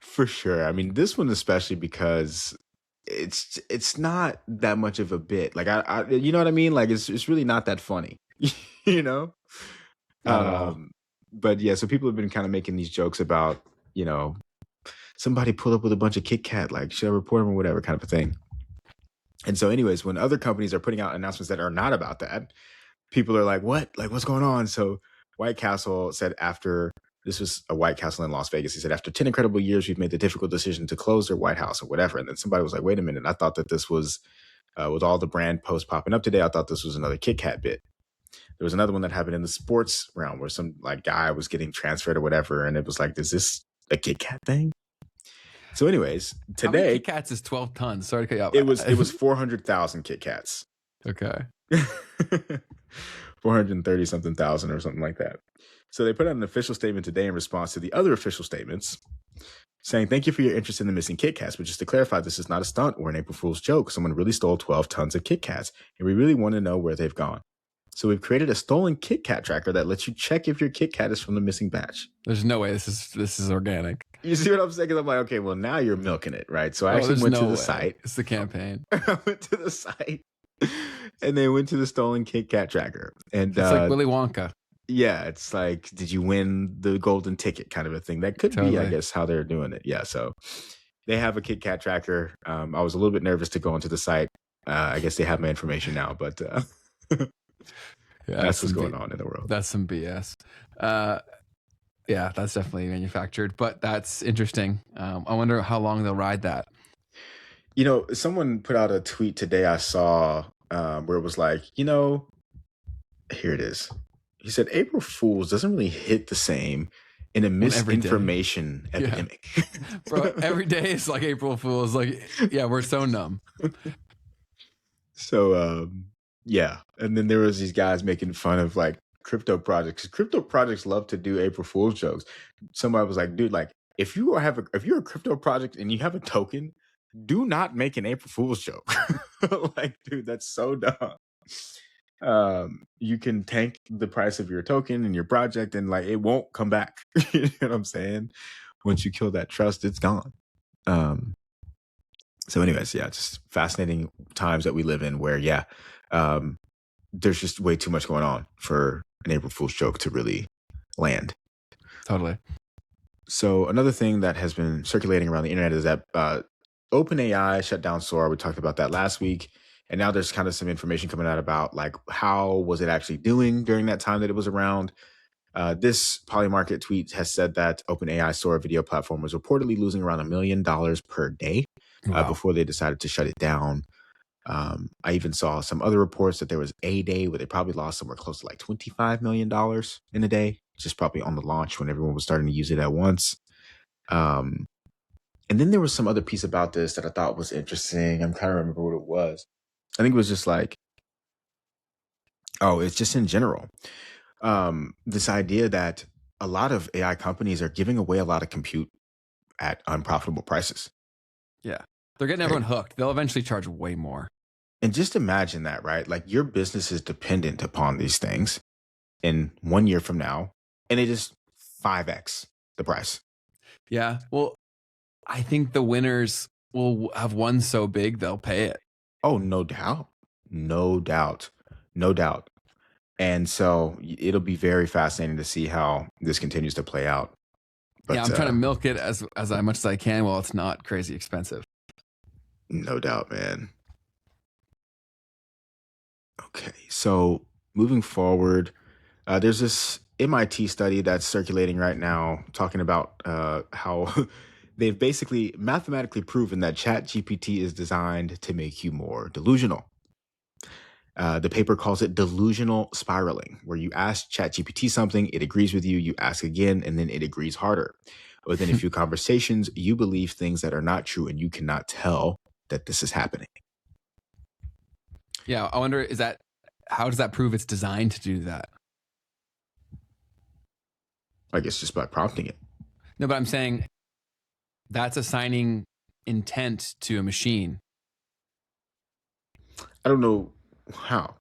For sure. I mean, this one especially because it's not that much of a bit. Like I you know what I mean? Like it's really not that funny. you know? Not at all. But yeah, so people have been kind of making these jokes about, somebody pulled up with a bunch of Kit Kat, like should I report them or whatever kind of a thing. And so anyways, when other companies are putting out announcements that are not about that, people are like, what? Like, what's going on? So White Castle said this was a White Castle in Las Vegas. He said, after 10 incredible years, we've made the difficult decision to close their White House or whatever. And then somebody was like, wait a minute. I thought that this was, with all the brand posts popping up today, I thought this was another Kit Kat bit. There was another one that happened in the sports realm where some like guy was getting transferred or whatever. And it was like, is this a Kit Kat thing? So anyways, How many today Kit Kats is 12 tons? Sorry to cut you off. it was 400,000 Kit Kats. Okay. 430 something thousand or something like that. So they put out an official statement today in response to the other official statements saying, thank you for your interest in the missing Kit Kats. But just to clarify, this is not a stunt or an April Fool's joke. Someone really stole 12 tons of Kit Kats, and we really want to know where they've gone. So we've created a stolen Kit Kat tracker that lets you check if your Kit Kat is from the missing batch. There's no way this is organic. You see what I'm saying? 'Cause I'm like, okay, well, now you're milking it, right? So I actually went to the site. It's the campaign. I went to the site and they went to the stolen Kit Kat tracker. And It's like Willy Wonka. Yeah, it's like, did you win the golden ticket kind of a thing? That could be, I guess, how they're doing it. Yeah, so they have a Kit Kat tracker. I was a little bit nervous to go into the site. I guess they have my information now, but that's what's going on in the world. That's some BS. Yeah, that's definitely manufactured, but that's interesting. I wonder how long they'll ride that. Someone put out a tweet today I saw where it was like, here it is. He said, April Fool's doesn't really hit the same in a misinformation epidemic. Yeah. Bro, every day is like April Fool's. Like, yeah, we're so numb. So, yeah. And then there was these guys making fun of like crypto projects. Crypto projects love to do April Fool's jokes. Somebody was like, dude, like if you're a crypto project and you have a token, do not make an April Fool's joke. Like, dude, that's so dumb. You can tank the price of your token and your project and like it won't come back. You know what I'm saying? Once you kill that trust, it's gone. So anyways, yeah, just fascinating times that we live in where, there's just way too much going on for an April Fool's joke to really land. Totally. So another thing that has been circulating around the internet is that OpenAI shut down Sora. We talked about that last week. And now there's kind of some information coming out about like how was it actually doing during that time that it was around. This Polymarket tweet has said that OpenAI Sora video platform was reportedly losing around $1 million per day before they decided to shut it down. I even saw some other reports that there was a day where they probably lost somewhere close to like $25 million in a day, just probably on the launch when everyone was starting to use it at once. And then there was some other piece about this that I thought was interesting. I'm trying to remember what it was. I think it was just like, it's just in general. This idea that a lot of AI companies are giving away a lot of compute at unprofitable prices. Yeah. They're getting everyone hooked. They'll eventually charge way more. And just imagine that, right? Like your business is dependent upon these things in 1 year from now, and it is 5x the price. Yeah. Well, I think the winners will have won so big, they'll pay it. Oh, no doubt. No doubt. No doubt. And so it'll be very fascinating to see how this continues to play out. But, I'm trying to milk it as much as I can while it's not crazy expensive. No doubt, man. Okay, so moving forward, there's this MIT study that's circulating right now talking about how they've basically mathematically proven that ChatGPT is designed to make you more delusional. The paper calls it delusional spiraling, where you ask ChatGPT something, it agrees with you, you ask again, and then it agrees harder. Within a few conversations, you believe things that are not true, and you cannot tell that this is happening. Yeah, I wonder, how does that prove it's designed to do that? I guess just by prompting it. No, but I'm saying that's assigning intent to a machine. I don't know how.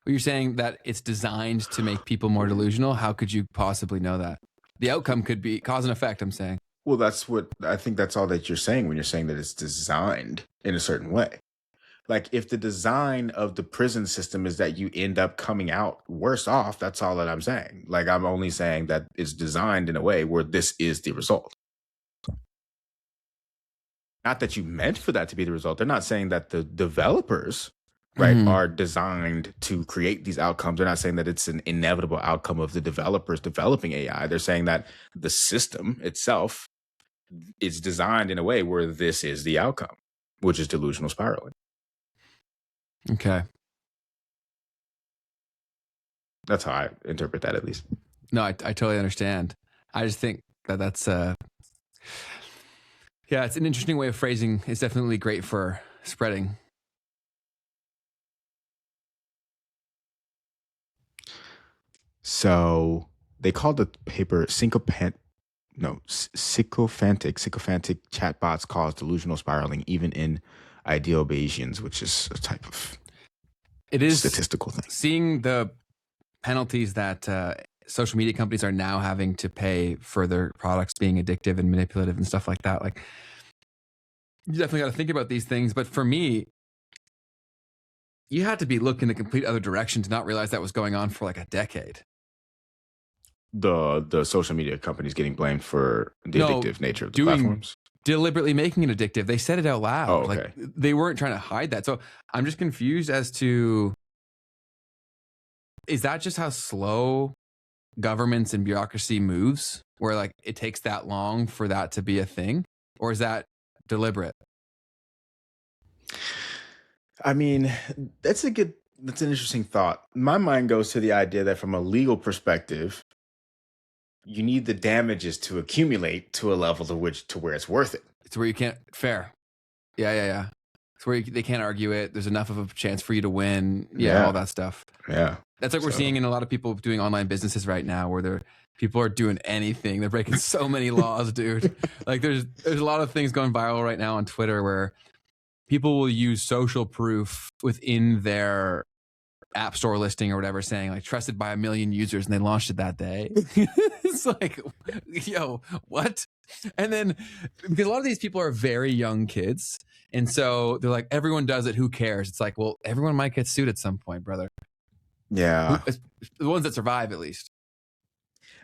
You're saying that it's designed to make people more delusional. How could you possibly know that? The outcome could be cause and effect, I'm saying. Well, that's what I think that's all that you're saying when you're saying that it's designed in a certain way. Like if the design of the prison system is that you end up coming out worse off, that's all that I'm saying. Like I'm only saying that it's designed in a way where this is the result. Not that you meant for that to be the result. They're not saying that the developers, right, are designed to create these outcomes. They're not saying that it's an inevitable outcome of the developers developing AI. They're saying that the system itself is designed in a way where this is the outcome, which is delusional spiraling. Okay. That's how I interpret that, at least. No, I totally understand. I just think that's yeah, it's an interesting way of phrasing. It's definitely great for spreading. So they called the paper sycophantic chatbots cause delusional spiraling even in ideal Bayesians, which is a type of statistical thing. Seeing the penalties that social media companies are now having to pay for their products being addictive and manipulative and stuff like that. Like, you definitely got to think about these things. But for me, you had to be looking the complete other direction to not realize that was going on for like a decade. The social media companies getting blamed for the addictive nature of the platforms? Deliberately making it addictive. They said it out loud. Oh, okay. Like they weren't trying to hide that. So I'm just confused as to, is that just how slow governments and bureaucracy moves, where like it takes that long for that to be a thing? Or is that deliberate? I mean, that's an interesting thought. My mind goes to the idea that from a legal perspective, you need the damages to accumulate to a level to where it's worth it. It's where you can't fair. Yeah. It's where they can't argue it. There's enough of a chance for you to win. Yeah. All that stuff. Yeah. That's like we're seeing in a lot of people doing online businesses right now, where people are doing anything. They're breaking so many laws, dude. Like there's a lot of things going viral right now on Twitter where people will use social proof within their app store listing or whatever, saying like trusted by 1 million users, and they launched it that day. It's like, yo, what? And then because a lot of these people are very young kids, and so they're like, everyone does it, who cares? It's like, well, everyone might get sued at some point, brother. Yeah. The ones that survive, at least.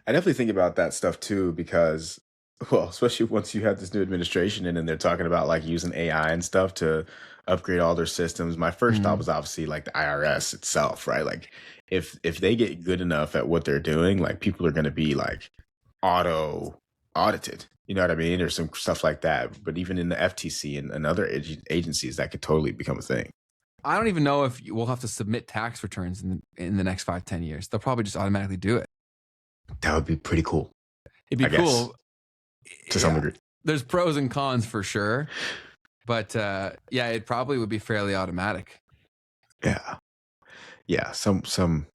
I definitely think about that stuff too, because, well, especially once you have this new administration in and they're talking about like using AI and stuff to upgrade all their systems. My first thought was obviously like the IRS itself, right? Like if they get good enough at what they're doing, like people are going to be like auto audited. You know what I mean? There's some stuff like that. But even in the FTC and other agencies, that could totally become a thing. I don't even know if we'll have to submit tax returns in the next 5-10 years. They'll probably just automatically do it. That would be pretty cool. It'd be cool. To some degree. There's pros and cons for sure. But yeah, it probably would be fairly automatic. Yeah. Yeah. Some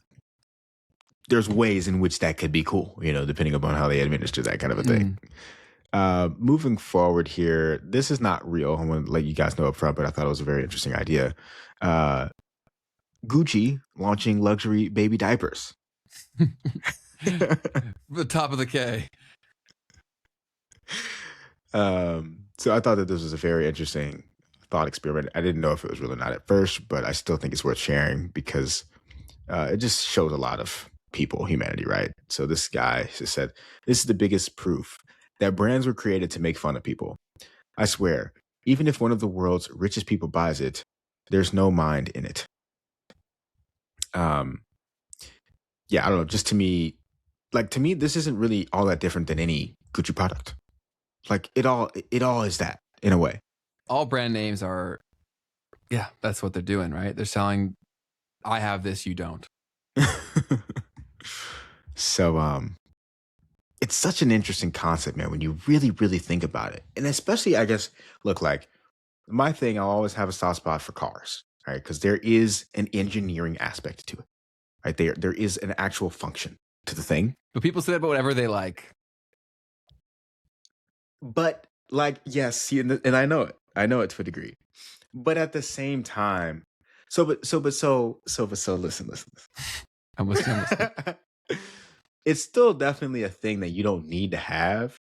there's ways in which that could be cool, you know, depending upon how they administer that kind of a thing. Moving forward here, this is not real. I want to let you guys know up front, but I thought it was a very interesting idea. Gucci launching luxury baby diapers. The top of the K. So I thought that this was a very interesting thought experiment. I didn't know if it was real or not at first, but I still think it's worth sharing because it just shows a lot of humanity, right? So this guy just said, "This is the biggest proof that brands were created to make fun of people. I swear, even if one of the world's richest people buys it, there's no mind in it." Yeah, I don't know. Just to me, this isn't really all that different than any Gucci product. Like it all is that in a way. All brand names are, yeah, that's what they're doing, right? They're selling I have this, you don't. So it's such an interesting concept, man, when you really, really think about it. And especially, I guess, look, like my thing, I'll always have a soft spot for cars, right? Because there is an engineering aspect to it, right? There is an actual function to the thing. But people say that about whatever they like. But like, yes, see, and I know it to a degree. But at the same time, listen. I'm listening. It's still definitely a thing that you don't need to have.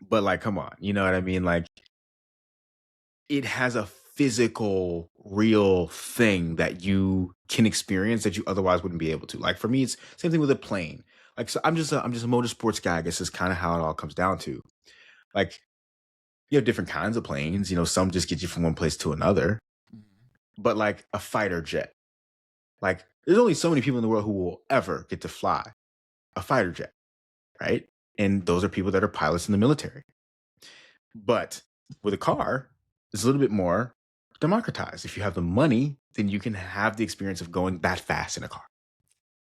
But like, come on, you know what I mean? Like, it has a physical, real thing that you can experience that you otherwise wouldn't be able to. Like for me, it's same thing with a plane. Like, so I'm just a motorsports guy. I guess is kind of how it all comes down to. Like, you have different kinds of planes. You know, some just get you from one place to another. But like a fighter jet, like there's only so many people in the world who will ever get to fly a fighter jet, right? And those are people that are pilots in the military. But with a car, it's a little bit more democratized. If you have the money, then you can have the experience of going that fast in a car.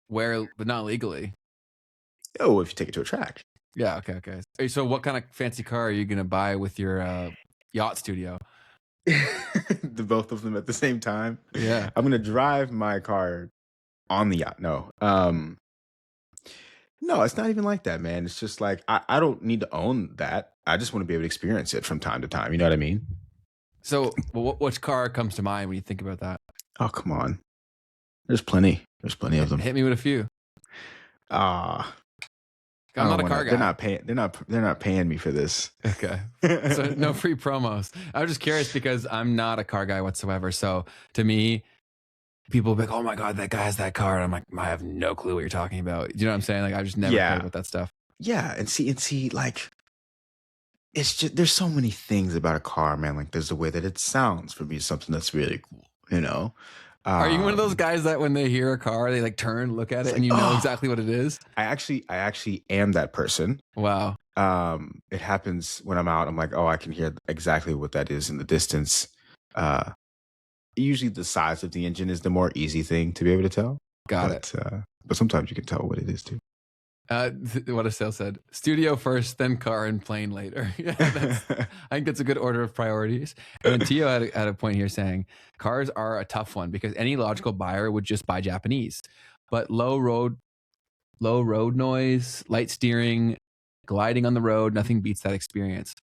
But not legally. Oh, if you take it to a track. Yeah, okay. So what kind of fancy car are you going to buy with your yacht studio? The both of them at the same time. Yeah. I'm gonna drive my car on the yacht. No. No, it's not even like that, man. It's just like I don't need to own that. I just want to be able to experience it from time to time. You know what I mean? So which car comes to mind when you think about that? Oh, come on. There's plenty. There's plenty of them. Hit me with a few. I'm not a car guy. They're not paying me for this. Okay. So no free promos. I was just curious because I'm not a car guy whatsoever. So to me, people will be like, oh my God, that guy has that car. And I'm like, I have no clue what you're talking about. Do you know what I'm saying? Like, I just never cared about that stuff. Yeah. And see, like, it's just, there's so many things about a car, man. Like, there's the way that it sounds for me, something that's really cool, you know? Are you one of those guys that when they hear a car, they like turn, look at it, and you know exactly what it is? I actually am that person. Wow. It happens when I'm out. I'm like, oh, I can hear exactly what that is in the distance. Usually the size of the engine is the more easy thing to be able to tell. Got it. But sometimes you can tell what it is too. What a sale said. Studio first, then car and plane later. Yeah, I think that's a good order of priorities. And then Tio had a point here saying cars are a tough one because any logical buyer would just buy Japanese. But low road noise, light steering, gliding on the road, nothing beats that experience.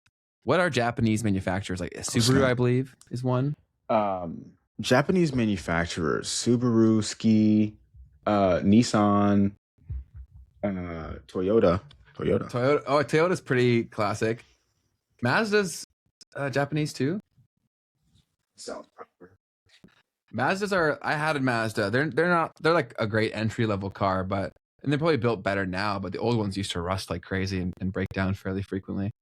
What are Japanese manufacturers? Like Subaru, I believe, is one. Japanese manufacturers, Subaru, Ski, Nissan, Toyota. Oh, Toyota's pretty classic. Mazda's Japanese too. Sounds proper. Mazdas are. I had a Mazda. They're like a great entry level car, and they're probably built better now. But the old ones used to rust like crazy and break down fairly frequently.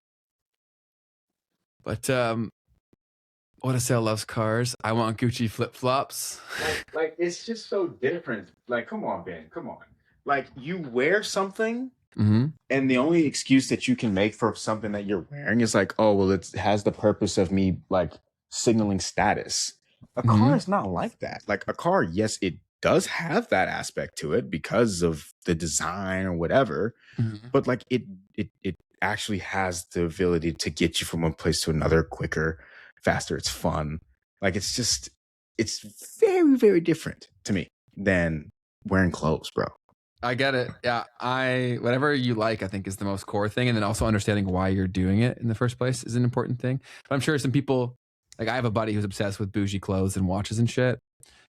But what a sale loves cars. I want Gucci flip flops. Like it's just so different. Like, come on, Ben. Come on. Like you wear something, and the only excuse that you can make for something that you're wearing is like, oh, well, it has the purpose of me like signaling status. A car is not like that. Like a car, yes, it does have that aspect to it because of the design or whatever, but like it actually has the ability to get you from one place to another quicker, faster. It's fun. Like it's very, very different to me than wearing clothes, bro. I get it. Yeah. Whatever you like, I think is the most core thing. And then also understanding why you're doing it in the first place is an important thing. But I'm sure some people, like I have a buddy who's obsessed with bougie clothes and watches and shit.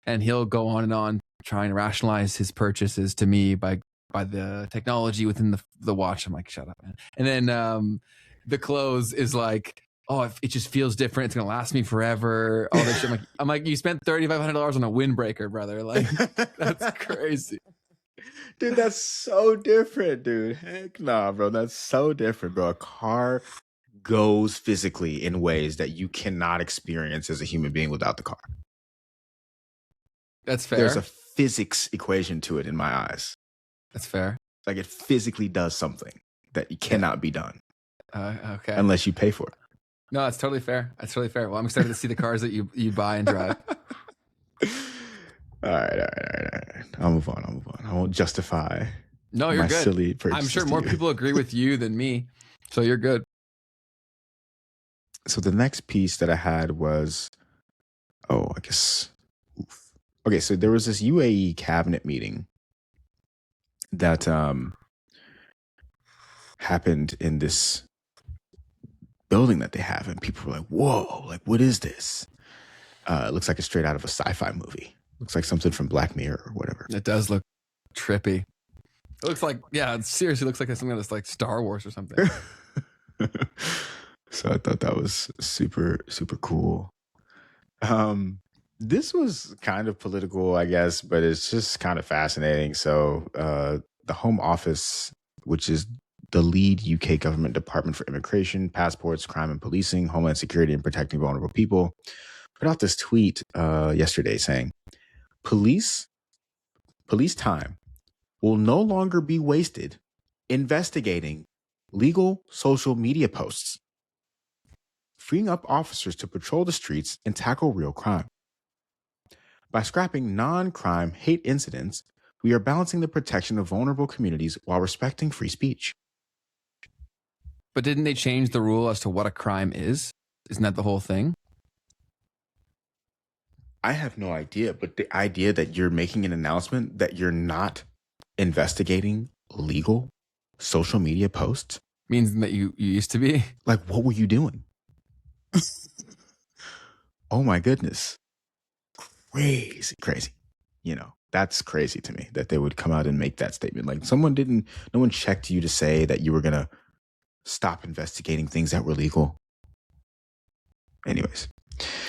And he'll go on and on trying to rationalize his purchases to me by the technology within the watch. I'm like, shut up, man. And then the clothes is like, oh, it just feels different. It's gonna last me forever. All this shit. I'm like, you spent $3,500 on a windbreaker, brother. Like, that's crazy. Dude, that's so different, dude. Heck nah, bro. That's so different, bro. A car goes physically in ways that you cannot experience as a human being without the car. That's fair. There's a physics equation to it in my eyes. That's fair. Like it physically does something that cannot be done. Okay. Unless you pay for it. No, that's totally fair. That's totally fair. Well, I'm excited to see the cars that you buy and drive. All right, all right, all right, all right. I'll move on. I'll move on. I won't justify No, you're my good. silly I'm purchases sure to more you. people agree with you than me. So you're good. So the next piece that I had was, oh, I guess, oof. Okay, so there was this UAE cabinet meeting that happened in this building that they have, and people were like, whoa, like, what is this? It looks like it's straight out of a sci-fi movie. Looks like something from Black Mirror or whatever. It does look trippy. It looks like, yeah, it seriously looks like something that's like Star Wars or something. So I thought that was super, super cool. This was kind of political, I guess, but it's just kind of fascinating. So the Home Office, which is the lead UK government department for immigration, passports, crime and policing, homeland security, and protecting vulnerable people, put out this tweet yesterday saying, police time will no longer be wasted investigating legal social media posts, freeing up officers to patrol the streets and tackle real crime. By scrapping non-crime hate incidents, we are balancing the protection of vulnerable communities while respecting free speech. But didn't they change the rule as to what a crime is? Isn't that the whole thing? I have no idea, but the idea that you're making an announcement that you're not investigating legal social media posts, Means that you used to be. like, what were you doing? Oh my goodness. Crazy. You know, that's crazy to me that they would come out and make that statement. Like, no one checked you to say that you were going to stop investigating things that were legal. Anyways.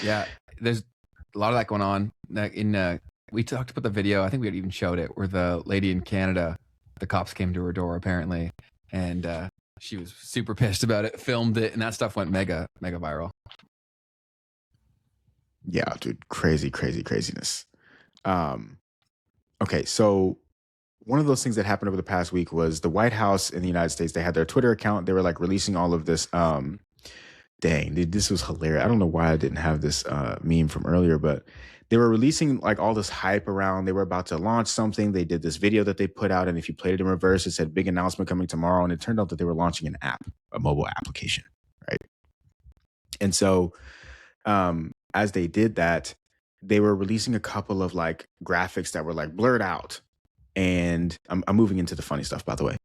Yeah, there's a lot of that going on. We talked about the video. I think we had even showed it where the lady in Canada, the cops came to her door apparently, and she was super pissed about it. Filmed it, and that stuff went mega viral. Yeah, dude, craziness. Okay, so one of those things that happened over the past week was the White House in the United States. They had their Twitter account. They were like releasing all of this. Dang, dude, this was hilarious. I don't know why I didn't have this meme from earlier, but they were releasing like all this hype around. They were about to launch something. They did this video that they put out, and if you played it in reverse, it said big announcement coming tomorrow. And it turned out that they were launching an app, a mobile application, right? And so as they did that, they were releasing a couple of like graphics that were like blurred out. And I'm moving into the funny stuff, by the way.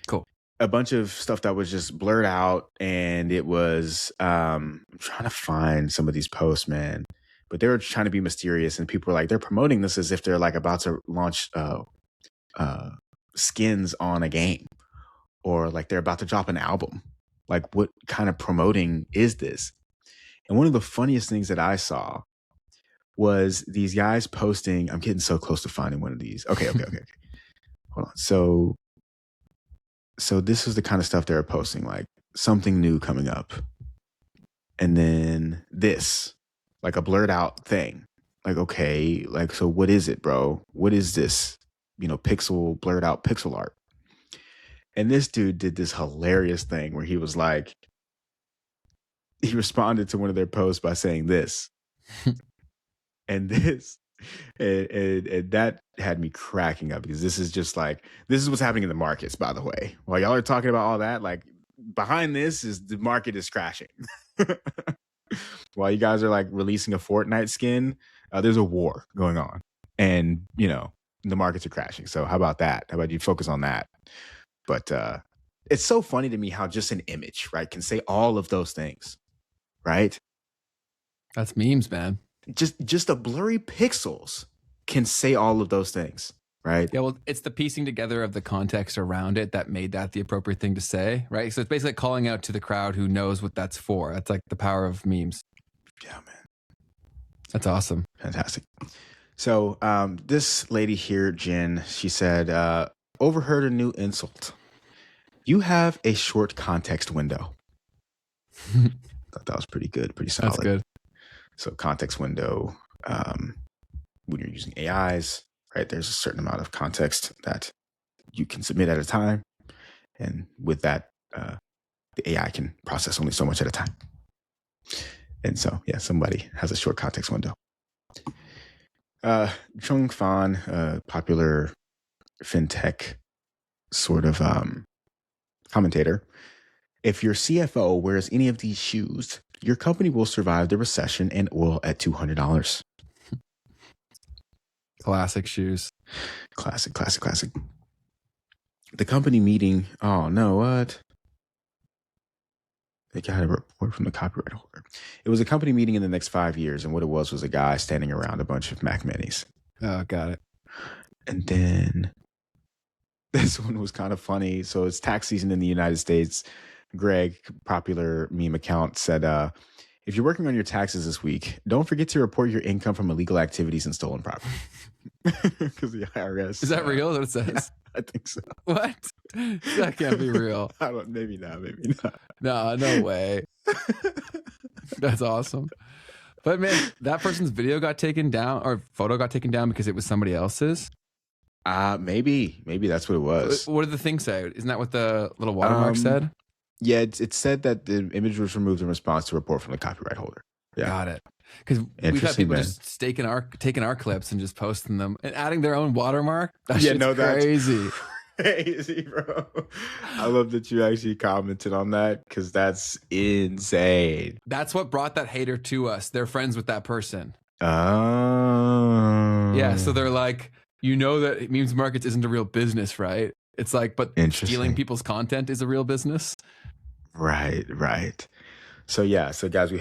Cool. A bunch of stuff that was just blurred out, and it was I'm trying to find some of these posts, man. But they were trying to be mysterious, and people were like, they're promoting this as if they're like about to launch skins on a game, or like they're about to drop an album. Like, what kind of promoting is this? And one of the funniest things that I saw was these guys posting. I'm getting so close to finding one of these. Okay. Hold on. So this is the kind of stuff they were posting, like something new coming up. And then this, like a blurred out thing. Like, okay, like, so what is it, bro? What is this? Blurred out pixel art. And this dude did this hilarious thing where he was like, he responded to one of their posts by saying this and this. And that had me cracking up, because this is just like, this is what's happening in the markets, by the way. While y'all are talking about all that, like behind this is the market is crashing. While you guys are like releasing a Fortnite skin, there's a war going on, and the markets are crashing. So how about that? How about you focus on that? But it's so funny to me how just an image, right, can say all of those things, right? That's memes, man. Just a blurry pixels can say all of those things, right? Yeah, well, it's the piecing together of the context around it that made that the appropriate thing to say, right? So it's basically calling out to the crowd who knows what that's for. That's like the power of memes. Yeah, man. That's awesome. Fantastic. So this lady here, Jen, she said, overheard a new insult. You have a short context window. Thought that was pretty good, pretty solid. That's good. So context window, when you're using AIs, right, there's a certain amount of context that you can submit at a time. And with that, the AI can process only so much at a time. And so, yeah, somebody has a short context window. Chung Fan, popular fintech sort of commentator. If your CFO wears any of these shoes, your company will survive the recession and oil at $200. Classic shoes. Classic, classic, classic. The company meeting. Oh no, what? They got a report from the copyright holder. It was a company meeting in the next 5 years, and what it was a guy standing around a bunch of Mac Minis. Oh, got it. And then this one was kind of funny. So it's tax season in the United States. Greg, popular meme account, said, if you're working on your taxes this week, don't forget to report your income from illegal activities and stolen property. Because the IRS. Is that real? Is that what it says? I think so. What? That can't be real. Maybe not. Maybe not. No way. That's awesome. But man, that person's video got taken down or photo got taken down because it was somebody else's. Maybe that's what it was. What did the thing say? Isn't that what the little watermark said? Yeah, it said that the image was removed in response to a report from the copyright holder. Yeah. Got it. Because we've had people just taking our clips and just posting them and adding their own watermark. That's crazy. Crazy, bro. I love that you actually commented on that because that's insane. That's what brought that hater to us. They're friends with that person. Oh. Yeah, so they're like, you know that memes markets isn't a real business, right? It's like, but stealing people's content is a real business. Right. So yeah, so guys,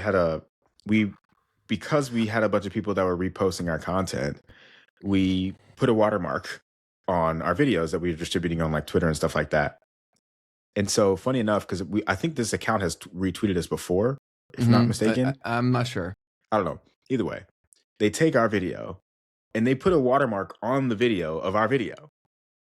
because we had a bunch of people that were reposting our content, we put a watermark on our videos that we were distributing on like Twitter and stuff like that. And so funny enough, because I think this account has retweeted us before, if not mistaken. I'm not sure. I don't know. Either way, they take our video and they put a watermark on the video of our video.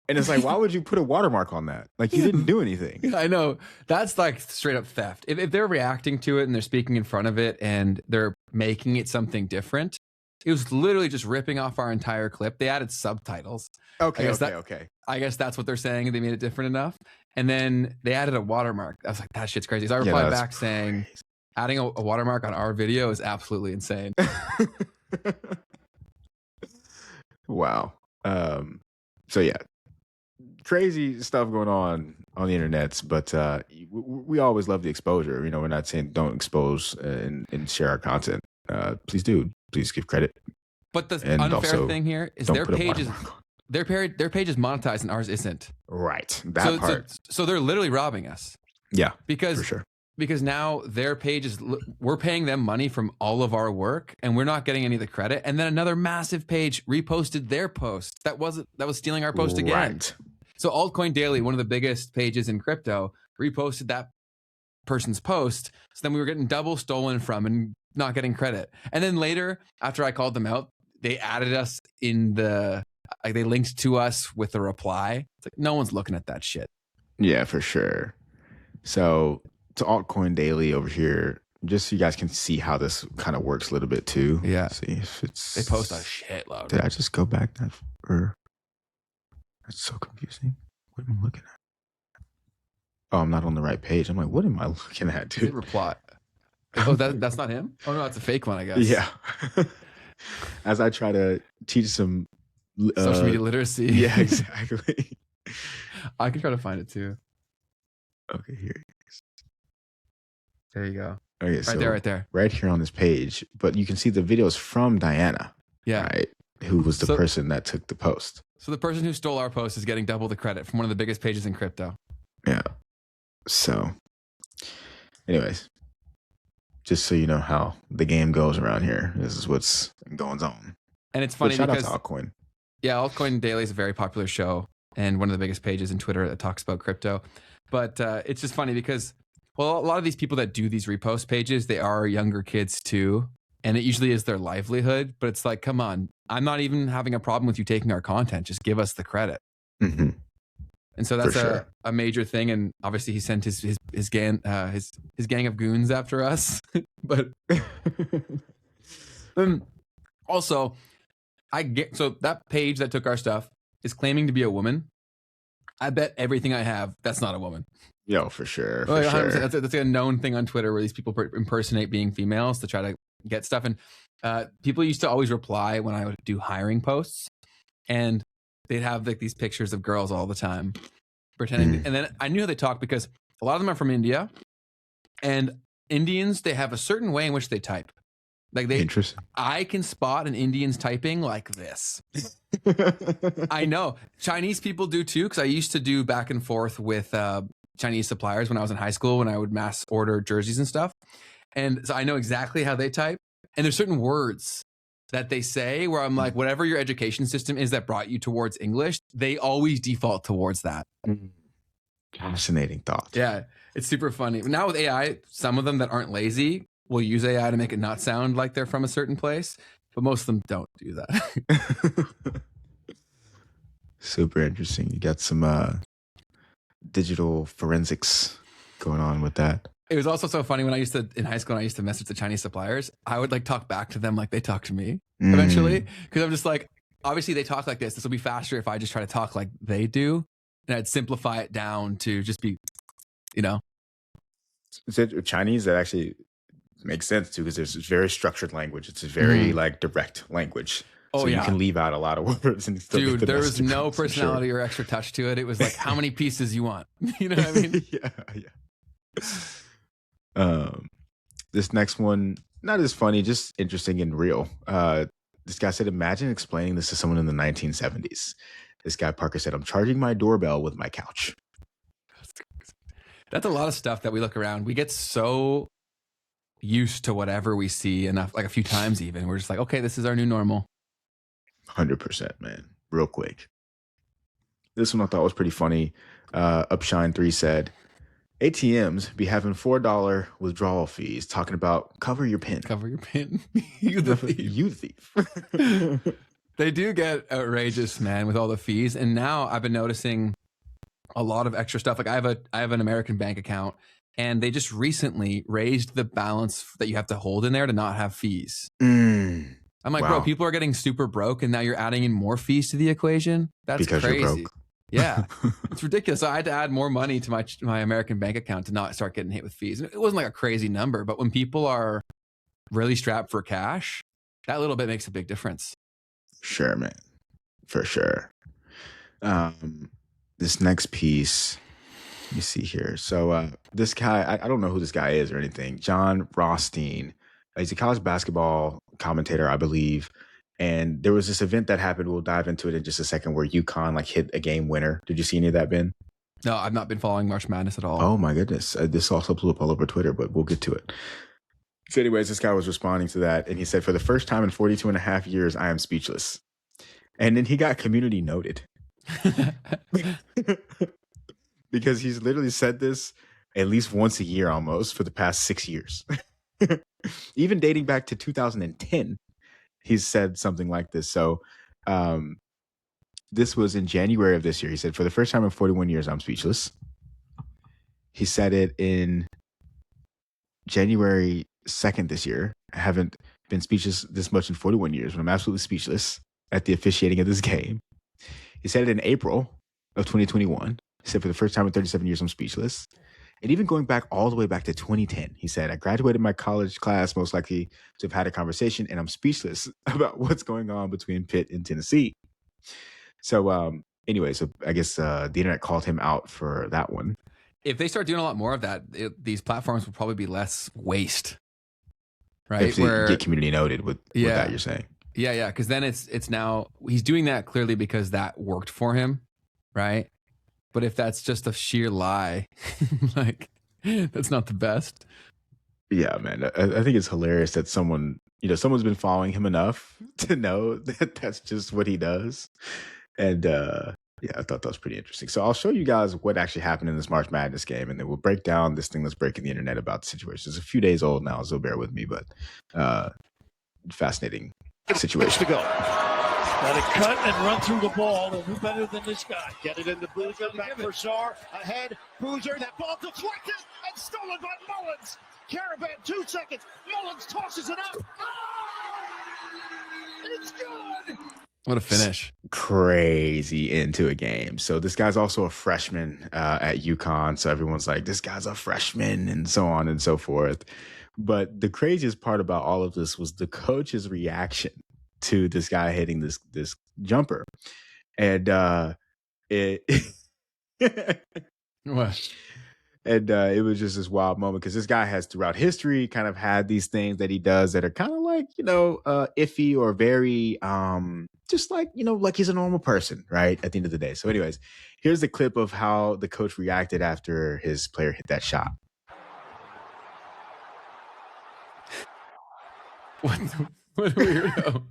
And it's like, why would you put a watermark on that? Like, you didn't do anything. I know. That's like straight up theft. If they're reacting to it and they're speaking in front of it and they're making it something different, it was literally just ripping off our entire clip. They added subtitles. Okay. I guess that's what they're saying. They made it different enough. And then they added a watermark. I was like, that shit's crazy. So I replied back saying, adding a watermark on our video is absolutely insane. Wow. So yeah. Crazy stuff going on the internets, but we always love the exposure. You know, we're not saying don't expose and share our content. Please do. Please give credit. But the unfair thing here is their page is monetized and ours isn't. Right. That part. So they're literally robbing us. Yeah. For sure. Because now their page is, we're paying them money from all of our work and we're not getting any of the credit. And then another massive page reposted their post that was stealing our post again. Right. So Altcoin Daily, one of the biggest pages in crypto, reposted that person's post. So then we were getting double stolen from and not getting credit. And then later, after I called them out, they added us in they linked to us with a reply. It's like, no one's looking at that shit. Yeah, for sure. So to Altcoin Daily over here, just so you guys can see how this kind of works a little bit too. Yeah. See if it's... They post a shitload. Did I just go back that far? That's so confusing. What am I looking at? Oh, I'm not on the right page. I'm like, what am I looking at, dude? Did reply. Oh, that's not him? Oh, no, that's a fake one, I guess. Yeah. As I try to teach some... social media literacy. Yeah, exactly. I can try to find it too. Okay, here it is. There you go. Okay, right there. Right here on this page. But you can see the videos from Diana. Yeah. Right? Who was the person that took the post. So the person who stole our post is getting double the credit from one of the biggest pages in crypto. Yeah. So, anyways, just so you know how the game goes around here, this is what's going on. And it's funny shout because out to Altcoin. Yeah, Altcoin Daily is a very popular show and one of the biggest pages in Twitter that talks about crypto. But it's just funny because, well, a lot of these people that do these repost pages, they are younger kids too. And it usually is their livelihood. But it's like, come on, I'm not even having a problem with you taking our content. Just give us the credit. Mm-hmm. And so that's a major thing. And obviously he sent his gang of goons after us. But also, so that page that took our stuff is claiming to be a woman. I bet everything I have, that's not a woman. Yo, for sure. That's a known thing on Twitter where these people impersonate being females to try to get stuff. And people used to always reply when I would do hiring posts, and they'd have like these pictures of girls all the time pretending. And then I knew how they talk because a lot of them are from India, and Indians, they have a certain way in which they type. Like Interesting. I can spot an Indian's typing like this. I know Chinese people do too, because I used to do back and forth with Chinese suppliers when I was in high school, when I would mass order jerseys and stuff. And so I know exactly how they type. And there's certain words that they say where I'm like, whatever your education system is that brought you towards English, they always default towards that. Fascinating thought. Yeah, it's super funny. Now with AI, some of them that aren't lazy will use AI to make it not sound like they're from a certain place, but most of them don't do that. Super interesting. You got some digital forensics going on with that. It was also so funny when in high school, when I used to message the Chinese suppliers, I would like talk back to them like they talk to me eventually. Because I'm just like, obviously they talk like this. This will be faster if I just try to talk like they do. And I'd simplify it down to just be, Is it Chinese? That actually makes sense too, because there's very structured language. It's a very like direct language. So you can leave out a lot of words and still get the there was message no across, personality or extra touch to it. It was like, how many pieces you want? You know what I mean? Yeah. This next one, not as funny, just interesting and real. This guy said, imagine explaining this to someone in the 1970s. This guy, Parker, said, I'm charging my doorbell with my couch. That's a lot of stuff that we look around. We get so used to whatever we see enough, like a few times even. We're just like, okay, this is our new normal. 100%, man. Real quick. This one I thought was pretty funny. Upshine3 said, ATMs be having $4 withdrawal fees, talking about cover your PIN. Cover your PIN. You the thief. You thief. They do get outrageous, man, with all the fees. And now I've been noticing a lot of extra stuff. Like I have an American bank account, and they just recently raised the balance that you have to hold in there to not have fees. I'm like, bro, people are getting super broke, and now you're adding in more fees to the equation. That's because crazy. You're broke. Yeah, it's ridiculous. So I had to add more money to my American bank account to not start getting hit with fees. It wasn't like a crazy number, but when people are really strapped for cash, that little bit makes a big difference. Sure, man. For sure. This next piece, let me see here. So this guy, I don't know who this guy is or anything. John Rothstein. He's a college basketball commentator, I believe. And there was this event that happened. We'll dive into it in just a second, where UConn like hit a game winner. Did you see any of that, Ben? No, I've not been following March Madness at all. Oh my goodness. This also blew up all over Twitter, but we'll get to it. So anyways, this guy was responding to that, and he said, for the first time in 42 and a half years, I am speechless. And then he got community noted. Because he's literally said this at least once a year almost for the past 6 years. Even dating back to 2010, he's said something like this. So this was in January of this year. He said, for the first time in 41 years, I'm speechless. He said it in January 2nd this year. I haven't been speechless this much in 41 years, but I'm absolutely speechless at the officiating of this game. He said it in April of 2021. He said, for the first time in 37 years, I'm speechless. And even going back all the way back to 2010, he said, I graduated my college class most likely to have had a conversation, and I'm speechless about what's going on between Pitt and Tennessee. So anyway, so I guess the internet called him out for that one. If they start doing a lot more of that, these platforms will probably be less waste, right? If they get community noted with that, you're saying. Yeah. Because then it's now, he's doing that clearly because that worked for him, right? But if that's just a sheer lie, like that's not the best. Yeah, man. I think it's hilarious that someone's been following him enough to know that that's just what he does. And yeah, I thought that was pretty interesting. So I'll show you guys what actually happened in this March Madness game, and then we'll break down this thing that's breaking the internet about the situation. It's a few days old now, so bear with me, but fascinating situation. To go. Got to cut and run through the ball. Who better than this guy? Get it into Boozer. Back for Sarr. Ahead. Boozer. That ball deflected and stolen by Mullins. Caravan, 2 seconds. Mullins tosses it up. It's good. What a finish. Crazy into a game. So this guy's also a freshman at UConn. So everyone's like, this guy's a freshman and so on and so forth. But the craziest part about all of this was the coach's reaction to this guy hitting this jumper. And it What? and it was just this wild moment because this guy has throughout history kind of had these things that he does that are kind of like, iffy or very just like, like he's a normal person, right? At the end of the day. So anyways, here's the clip of how the coach reacted after his player hit that shot. What a weirdo.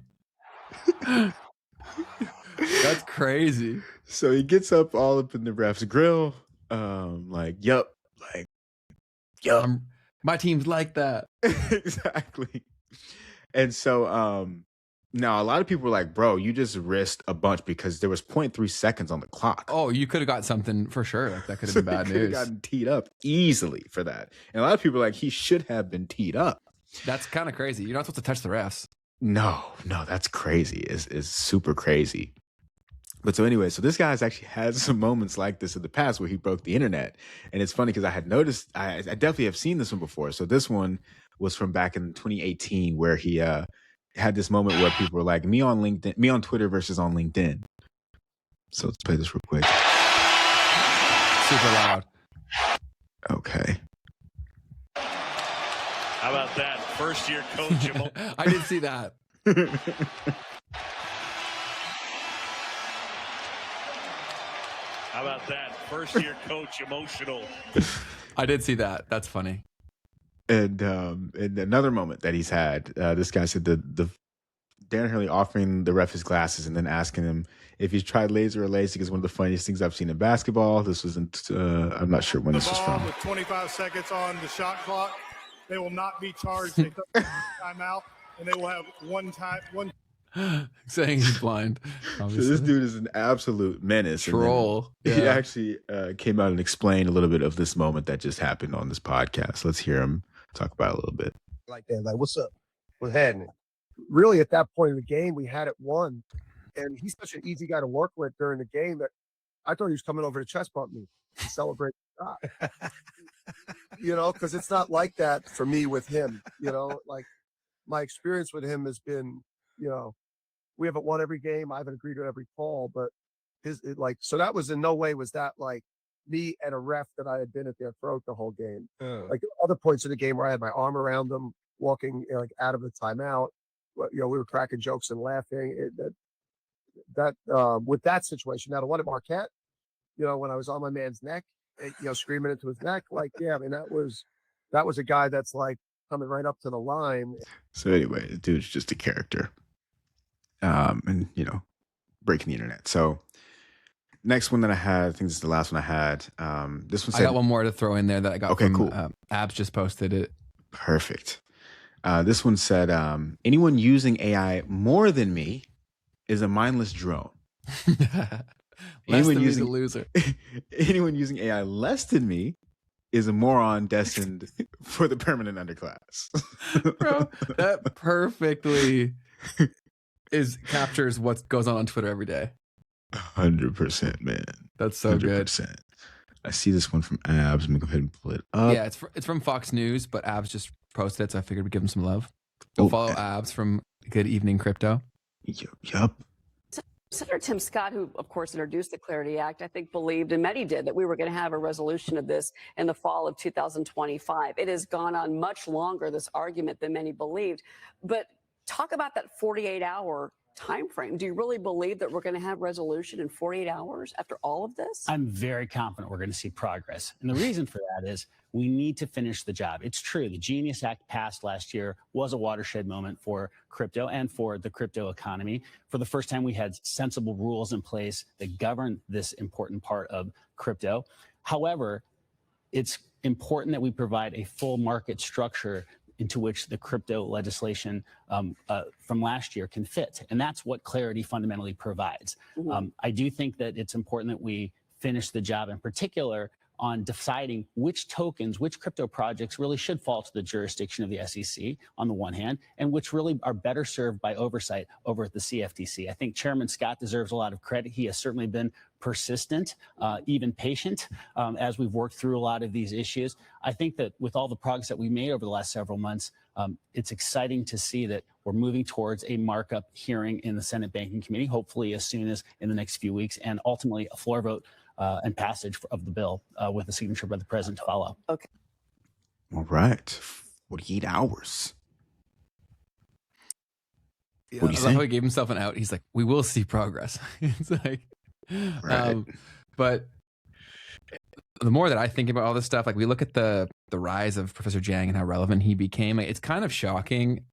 That's crazy. So he gets up all up in the ref's grill, yup. My team's like that. Exactly. And so now a lot of people were like, bro, you just risked a bunch because there was 0.3 seconds on the clock. Oh, you could have got something for sure. Like that could have been bad news. Gotten teed up easily for that. And a lot of people are like, he should have been teed up. That's kind of crazy. You're not supposed to touch the refs. No, that's crazy. It's super crazy. But so anyway, so this guy's actually had some moments like this in the past where he broke the internet. And it's funny because I had noticed, I definitely have seen this one before. So this one was from back in 2018 where he had this moment where people were like, me on Twitter versus on LinkedIn. So let's play this real quick. Super loud. Okay. How about that? First year coach. I did see that. How about that? First year coach emotional. I did see that. That's funny. And another moment that he's had, this guy said the Darren Hurley offering the ref his glasses and then asking him if he's tried laser or LASIK is one of the funniest things I've seen in basketball. This wasn't, I'm not sure when this was from. With 25 seconds on the shot clock, they will not be charged a timeout, and they will have one. Saying he's blind. Obviously. So this dude is an absolute menace. Troll. Yeah. He actually came out and explained a little bit of this moment that just happened on this podcast. Let's hear him talk about it a little bit. Like that, like, what's up? What's happening? Really, at that point in the game, we had it won. And he's such an easy guy to work with during the game that I thought he was coming over to chest bump me to celebrate the shot. Because it's not like that for me with him. Like my experience with him has been, we haven't won every game. I haven't agreed with every call, but so that was in no way was that like me and a ref that I had been at their throat the whole game. Like other points in the game where I had my arm around them, walking like out of the timeout. We were cracking jokes and laughing. With that situation. Now the one at Marquette, when I was on my man's neck, screaming into his neck, like, yeah, I mean, that was a guy that's like coming right up to the line. So anyway, the dude's just a character. And breaking the internet. So next one that I had, I think this is the last one I had. This one said, I got one more to throw in there that I got from cool. Abs just posted it. Perfect. This one said, anyone using AI more than me is a mindless drone. Anyone using a loser. Anyone using AI less than me is a moron destined for the permanent underclass. Bro, that perfectly captures what goes on Twitter every day. 100%, man. That's so 100%. Good. I see this one from Abs. Let me go ahead and pull it up. Yeah, it's from Fox News, but Abs just posted it, so I figured we'd give him some love. Go follow Abs from Good Evening Crypto. Yup. Senator Tim Scott, who, of course, introduced the Clarity Act, I think believed, and many did, that we were going to have a resolution of this in the fall of 2025. It has gone on much longer, this argument, than many believed. But talk about that 48-hour time frame. Do you really believe that we're going to have resolution in 48 hours after all of this? I'm very confident we're going to see progress. And the reason for that is we need to finish the job. It's true. The Genius Act passed last year was a watershed moment for crypto and for the crypto economy. For the first time, we had sensible rules in place that govern this important part of crypto. However, it's important that we provide a full market structure into which the crypto legislation from last year can fit. And that's what Clarity fundamentally provides. I do think that it's important that we finish the job, in particular on deciding which tokens, which crypto projects really should fall to the jurisdiction of the SEC on the one hand, and which really are better served by oversight over at the CFTC. I think Chairman Scott deserves a lot of credit. He has certainly been persistent, even patient, as we've worked through a lot of these issues. I think that with all the progress that we made over the last several months, it's exciting to see that we're moving towards a markup hearing in the Senate Banking Committee, hopefully as soon as in the next few weeks, and ultimately a floor vote and passage of the bill with a signature by the president to follow. Okay. All right. 48 hours. Yeah, What do you I love say? how he gave himself an out. He's like, we will see progress. It's like, Right. But the more that I think about all this stuff, like we look at the rise of Professor Jiang and how relevant he became, like, it's kind of shocking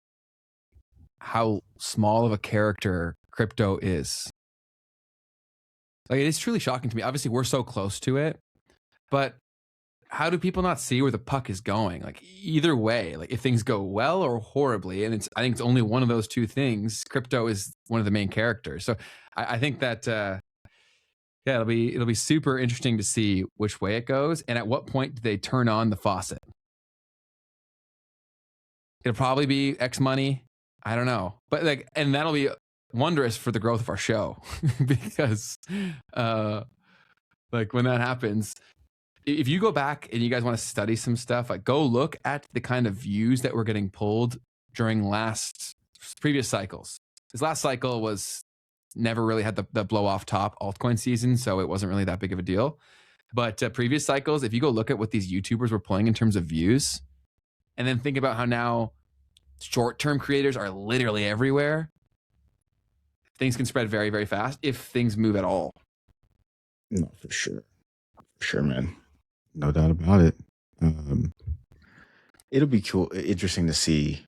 how small of a character crypto is. Like, it is truly shocking to me. Obviously, we're so close to it, but how do people not see where the puck is going? Like, either way, like if things go well or horribly, and I think it's only one of those two things, crypto is one of the main characters. So I think that it'll be super interesting to see which way it goes, and at what point do they turn on the faucet? It'll probably be X money. I don't know, but like, and that'll be wondrous for the growth of our show because like when that happens, if you go back and you guys want to study some stuff, like go look at the kind of views that were getting pulled during previous cycles. This last cycle was never really had the blow off top altcoin season, so it wasn't really that big of a deal. But previous cycles, if you go look at what these YouTubers were pulling in terms of views, and then think about how now short-term creators are literally everywhere, things can spread very, very fast if things move at all. No, for sure. For sure, man. No doubt about it. It'll be cool, interesting to see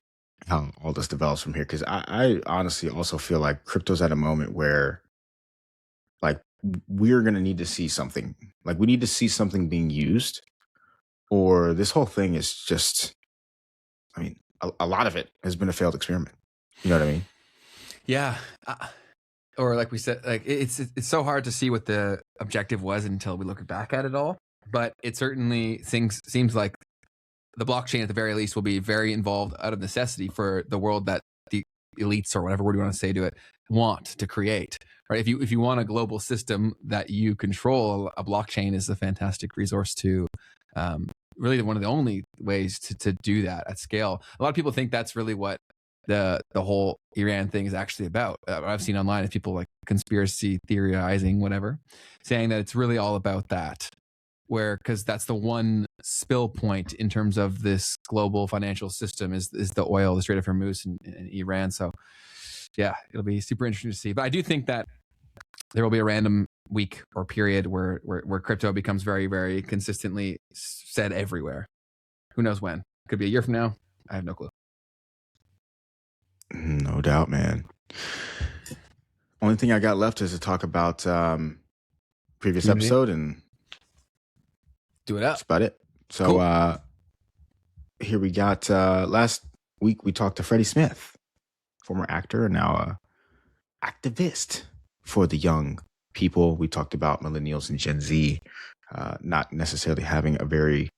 how all this develops from here. Because I honestly also feel like crypto's at a moment where, like, we're going to need to see something. Like, we need to see something being used, or this whole thing is just, I mean, a lot of it has been a failed experiment. You know what I mean? Yeah. Or like we said, like it's so hard to see what the objective was until we look back at it all. But it certainly seems like the blockchain at the very least will be very involved out of necessity for the world that the elites, or whatever word you want to say to it, want to create. Right? If you want a global system that you control, a blockchain is a fantastic resource to really one of the only ways to do that at scale. A lot of people think that's really what the whole Iran thing is actually about. I've seen online is people like conspiracy theorizing, whatever, saying that it's really all about that, because that's the one spill point in terms of this global financial system is the oil, the Strait of Hormuz in Iran. So yeah, it'll be super interesting to see. But I do think that there will be a random week or period where crypto becomes very, very consistently said everywhere. Who knows when? Could be a year from now. I have no clue. No doubt, man. Only thing I got left is to talk about previous episode, and do it up. that's about it. So Cool. Here we got last week we talked to Freddie Smith, former actor and now activist for the young people. We talked about millennials and Gen Z not necessarily having a very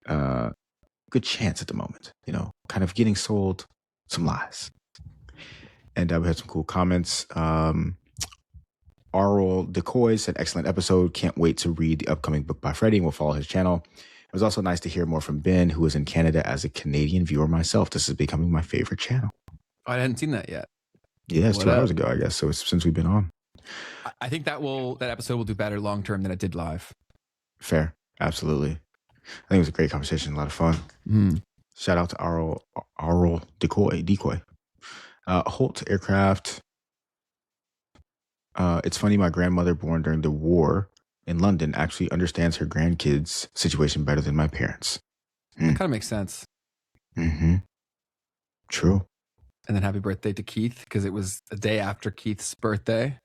good chance at the moment, kind of getting sold some lies. And we had some cool comments. Arl Decoy said, excellent episode. Can't wait to read the upcoming book by Freddie, and we'll follow his channel. It was also nice to hear more from Ben, who is in Canada. As a Canadian viewer myself, this is becoming my favorite channel. I hadn't seen that yet. Yeah, it's 2 hours ago, I guess. So it's since we've been on. I think that episode will do better long term than it did live. Fair. Absolutely. I think it was a great conversation. A lot of fun. Shout out to Arl Decoy. Holt Aircraft. It's funny, my grandmother, born during the war in London, actually understands her grandkids' situation better than my parents. That kind of makes sense. Mm-hmm. True. And then happy birthday to Keith, because it was the day after Keith's birthday.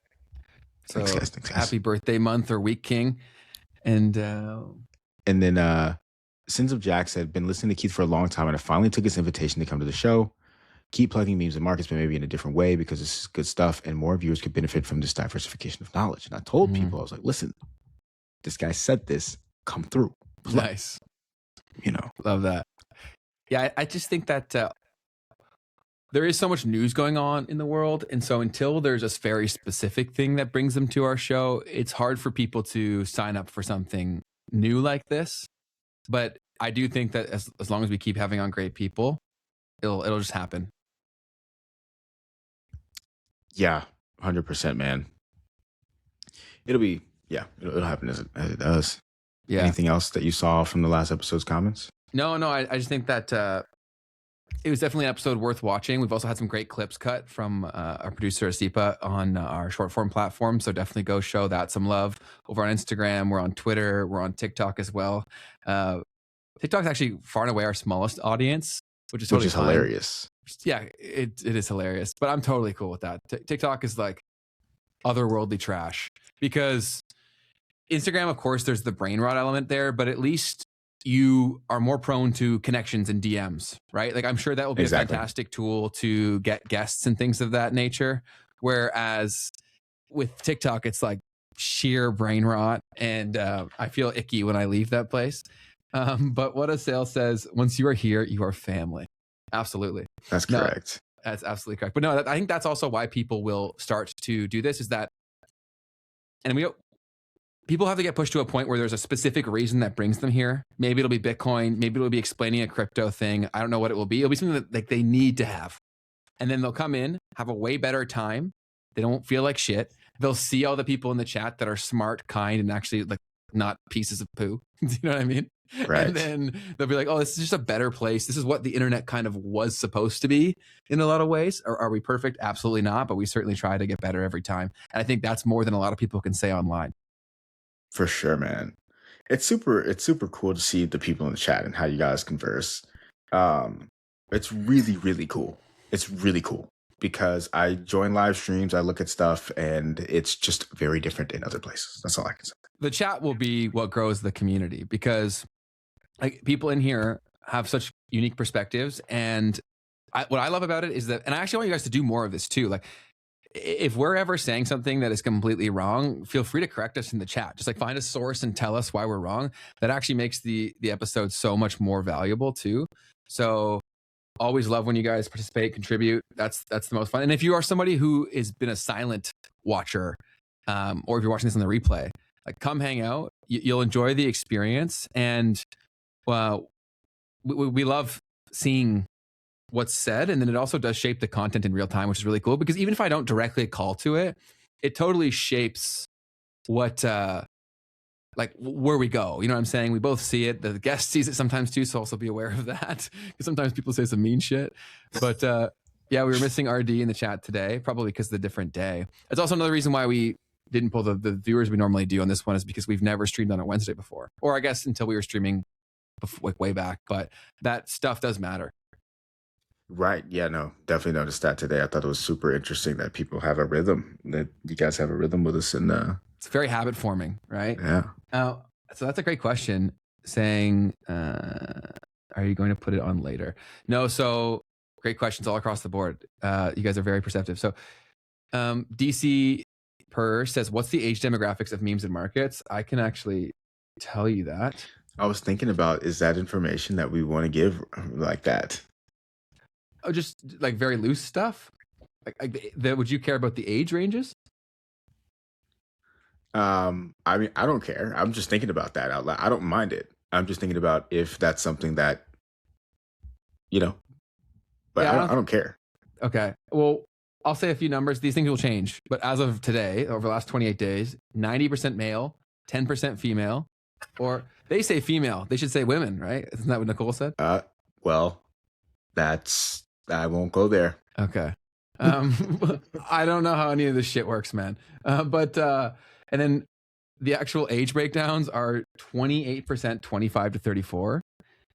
So Thanks. Happy birthday month or week, King. And then Sins of Jack said, been listening to Keith for a long time, and I finally took his invitation to come to the show. Keep plugging memes and markets, but maybe in a different way, because this is good stuff and more viewers could benefit from this diversification of knowledge. And I told people, I was like, listen, this guy said this come through. Nice. You know, Love that. Yeah, I just think that there is so much news going on in the world. And so until there's a very specific thing that brings them to our show, it's hard for people to sign up for something new like this. But I do think that as long as we keep having on great people, it'll just happen. Yeah, 100%, man. It'll happen as it does. Yeah. Anything else that you saw from the last episode's comments? No, I just think that it was definitely an episode worth watching. We've also had some great clips cut from our producer Asipa on our short form platform. So definitely go show that some love over on Instagram. We're on Twitter. We're on TikTok as well. TikTok's actually far and away our smallest audience, which is totally fine. Hilarious. Yeah, it is hilarious. But I'm totally cool with that. TikTok is like otherworldly trash because Instagram, of course, there's the brain rot element there, but at least you are more prone to connections and DMs, right? Like I'm sure that will be a fantastic tool to get guests and things of that nature. Whereas with TikTok, it's like sheer brain rot, and I feel icky when I leave that place. But what a sale says, once you are here, you are family. Absolutely. That's correct. That's absolutely correct. But no, I think that's also why people will start to do this is that, and people have to get pushed to a point where there's a specific reason that brings them here. Maybe it'll be Bitcoin. Maybe it'll be explaining a crypto thing. I don't know what it will be. It'll be something that like they need to have. And then they'll come in, have a way better time. They don't feel like shit. They'll see all the people in the chat that are smart, kind, and actually like not pieces of poo. Do you know what I mean? Right. And then they'll be like, oh, this is just a better place. This is what the internet kind of was supposed to be in a lot of ways. Are we perfect? Absolutely not. But we certainly try to get better every time. And I think that's more than a lot of people can say online. For sure, man. It's super cool to see the people in the chat and how you guys converse. It's really, really cool. It's really cool because I join live streams, I look at stuff, and it's just very different in other places. That's all I can say. The chat will be what grows the community because like people in here have such unique perspectives. And what I love about it is that, and I actually want you guys to do more of this too. Like if we're ever saying something that is completely wrong, feel free to correct us in the chat. Just like find a source and tell us why we're wrong. That actually makes the episode so much more valuable too. So always love when you guys participate, contribute. That's the most fun. And if you are somebody who has been a silent watcher, or if you're watching this on the replay, like come hang out. You'll enjoy the experience. And we love seeing what's said, and then it also does shape the content in real time, which is really cool because even if I don't directly call to it, it totally shapes what like where we go. You know what I'm saying? We both see it. The guest sees it sometimes too, so also be aware of that because sometimes people say some mean shit. But yeah, we were missing RD in the chat today, probably because of the different day. It's also another reason why we didn't pull the viewers we normally do on this one is because we've never streamed on a Wednesday before, or I guess until we were streaming like way back. But that stuff does matter. Right. Yeah, no, definitely noticed that today. I thought it was super interesting that people have a rhythm, that you guys have a rhythm with us. And it's very habit forming, right? Yeah. So that's a great question saying, are you going to put it on later? No. So great questions all across the board. You guys are very perceptive. So DC Per says, what's the age demographics of memes and markets? I can actually tell you that. I was thinking about, is that information that we want to give like that? Oh, just like very loose stuff. Would you care about the age ranges? I mean, I don't care. I'm just thinking about that out loud. I don't mind it. I'm just thinking about if that's something that, but yeah, I don't care. Okay. Well, I'll say a few numbers. These things will change. But as of today, over the last 28 days, 90% male, 10% female, or they say female. They should say women, right? Isn't that what Nicole said? Well, I won't go there. Okay. I don't know how any of this shit works, man. But and then the actual age breakdowns are 28% 25 to 34.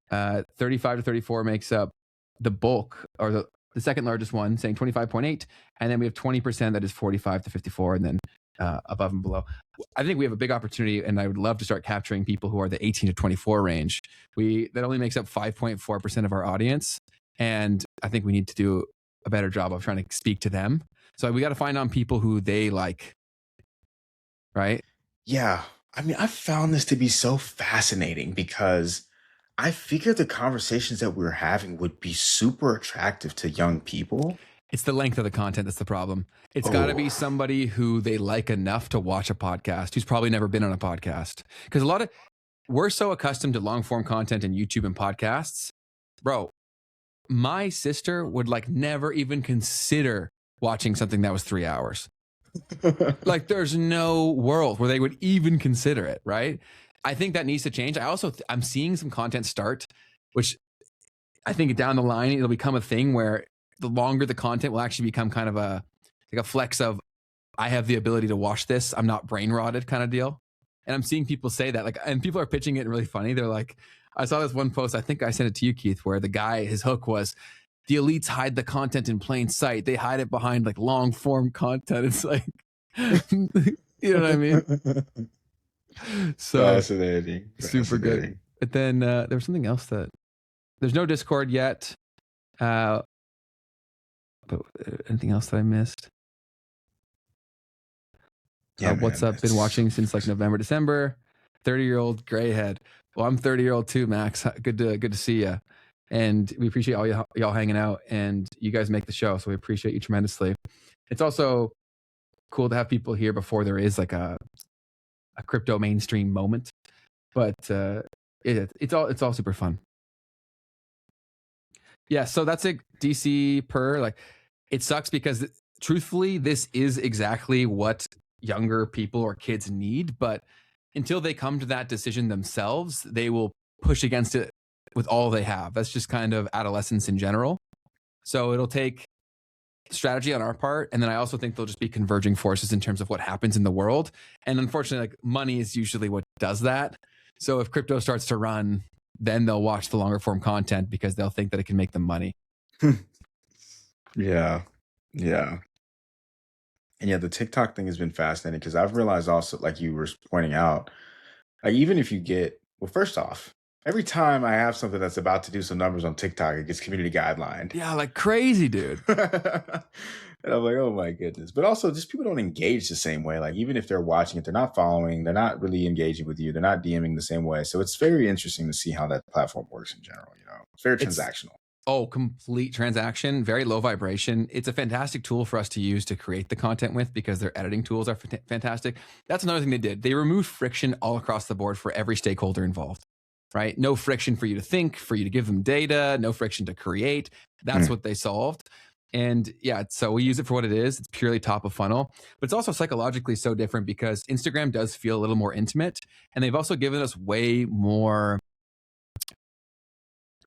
35 to 34 makes up the bulk, or the second largest one, saying 25.8. And then we have 20% that is 45 to 54, and then above and below. I think we have a big opportunity, and I would love to start capturing people who are the 18 to 24 range. That only makes up 5.4% of our audience. And I think we need to do a better job of trying to speak to them. So we got to find on people who they like. Right? Yeah. I mean, I found this to be so fascinating because I figured the conversations that we were having would be super attractive to young people. It's the length of the content that's the problem. It's got to Oh. be somebody who they like enough to watch a podcast, who's probably never been on a podcast. Because we're so accustomed to long form content and YouTube and podcasts. Bro, my sister would like never even consider watching something that was 3 hours. Like there's no world where they would even consider it, right? I think that needs to change. I'm seeing some content start, which I think down the line it'll become a thing where the longer the content will actually become kind of a flex of I have the ability to watch this. I'm not brain rotted kind of deal. And I'm seeing people say that, like, and people are pitching it really funny. They're like, I saw this one post, I think I sent it to you, Keith, where the guy, his hook was, the elites hide the content in plain sight. They hide it behind like long form content. It's like, you know what I mean? So Fascinating. super good. But then there was something else that there's no Discord yet. But anything else that I missed? Yeah, what's man, up? Been watching since like November, December. 30-year-old gray head. Well, I'm 30-year-old too, Max. Good to see you. And we appreciate all y'all hanging out, and you guys make the show, so we appreciate you tremendously. It's also cool to have people here before there is like a crypto mainstream moment, but it's all super fun. Yeah, so that's it. DC per, like, it sucks because truthfully, this is exactly what younger people or kids need, but until they come to that decision themselves, they will push against it with all they have. That's just kind of adolescence in general. So it'll take strategy on our part, and then I also think there'll just be converging forces in terms of what happens in the world. And unfortunately, like, money is usually what does that. So if crypto starts to run, then they'll watch the longer form content because they'll think that it can make them money. Yeah. And yeah, the TikTok thing has been fascinating because I've realized also, like you were pointing out, like even if you get, well, first off, every time I have something that's about to do some numbers on TikTok, it gets community guidelined. Yeah, like crazy, dude. And I'm like, oh my goodness. But also just people don't engage the same way. Like even if they're watching it, they're not following, they're not really engaging with you. They're not DMing the same way. So it's very interesting to see how that platform works in general. You know, it's very transactional. Complete transaction, very low vibration. It's a fantastic tool for us to use to create the content with because their editing tools are fantastic. That's another thing they did. They removed friction all across the board for every stakeholder involved, right? No friction for you to think, for you to give them data, no friction to create. That's what they solved. And yeah, so we use it for what it is. It's purely top of funnel, but it's also psychologically so different because Instagram does feel a little more intimate. And they've also given us way more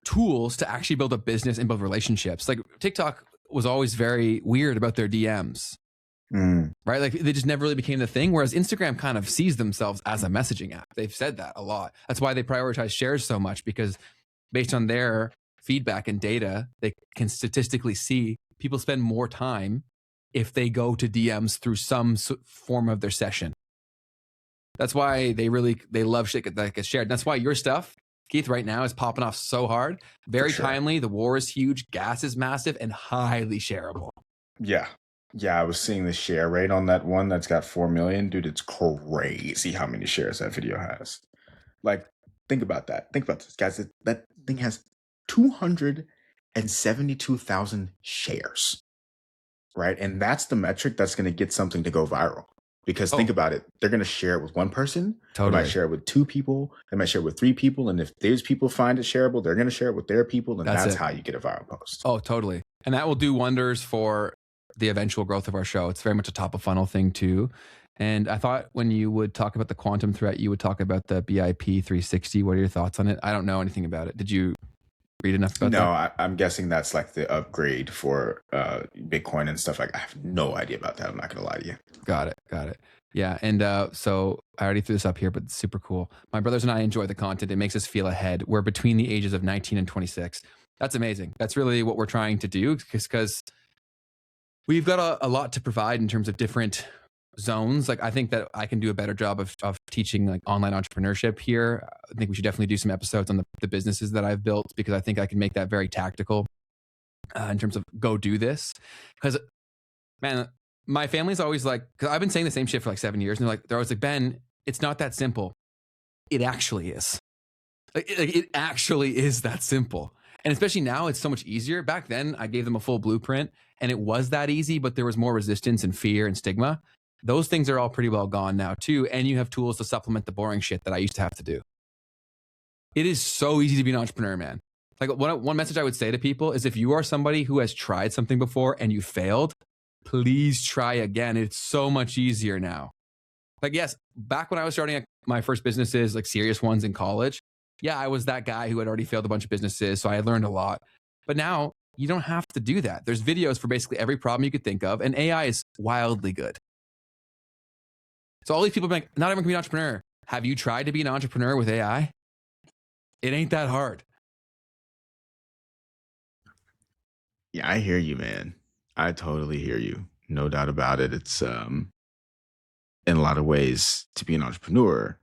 tools to actually build a business and build relationships. Like TikTok was always very weird about their DMs, right? Like they just never really became the thing. Whereas Instagram kind of sees themselves as a messaging app. They've said that a lot. That's why they prioritize shares so much, because based on their feedback and data, they can statistically see people spend more time if they go to DMs through some form of their session. That's why they love shit that gets shared. And that's why your stuff, Keith, right now is popping off so hard. Very timely. The war is huge. Gas is massive and highly shareable. Yeah. I was seeing the share rate on that one that's got 4 million. Dude, it's crazy how many shares that video has. Like, think about that. Think about this, guys. That thing has 272,000 shares, right? And that's the metric that's going to get something to go viral. Because think about it, they're going to share it with one person. Totally. They might share it with 2 people. They might share it with 3 people. And if those people find it shareable, they're going to share it with their people. And that's how you get a viral post. Oh, totally. And that will do wonders for the eventual growth of our show. It's very much a top of funnel thing too. And I thought when you would talk about the quantum threat, you would talk about the BIP 360. What are your thoughts on it? I don't know anything about it. Did you read enough about that? No, I'm guessing that's like the upgrade for Bitcoin and stuff. Like, I have no idea about that. I'm not going to lie to you. Got it. Yeah. And so I already threw this up here, but it's super cool. My brothers and I enjoy the content. It makes us feel ahead. We're between the ages of 19 and 26. That's amazing. That's really what we're trying to do, because we've got a lot to provide in terms of different zones. Like, I think that I can do a better job of teaching like online entrepreneurship here. I think we should definitely do some episodes on the businesses that I've built, because I think I can make that very tactical in terms of go do this. Because, man, my family's always like, because I've been saying the same shit for like 7 years, and they're always like, Ben, it's not that simple. It actually is. It actually is that simple. And especially now, it's so much easier. Back then, I gave them a full blueprint and it was that easy, but there was more resistance and fear and stigma. Those things are all pretty well gone now too. And you have tools to supplement the boring shit that I used to have to do. It is so easy to be an entrepreneur, man. Like one message I would say to people is if you are somebody who has tried something before and you failed, please try again. It's so much easier now. Like, yes, back when I was starting my first businesses, like serious ones in college, yeah, I was that guy who had already failed a bunch of businesses. So I had learned a lot. But now you don't have to do that. There's videos for basically every problem you could think of. And AI is wildly good. So all these people are like, not everyone can be an entrepreneur. Have you tried to be an entrepreneur with AI? It ain't that hard. Yeah, I hear you, man. I totally hear you. No doubt about it. It's in a lot of ways to be an entrepreneur.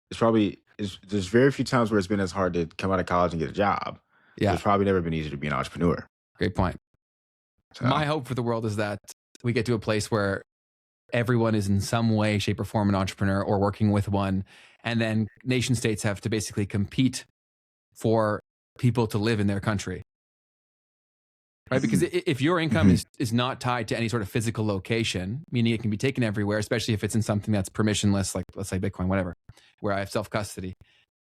There's very few times where it's been as hard to come out of college and get a job. Yeah. It's probably never been easier to be an entrepreneur. Great point. So, My hope for the world is that we get to a place where everyone is in some way, shape, or form an entrepreneur or working with one. And then nation states have to basically compete for people to live in their country. Right? Because if your income is not tied to any sort of physical location, meaning it can be taken everywhere, especially if it's in something that's permissionless, like let's say Bitcoin, whatever, where I have self-custody,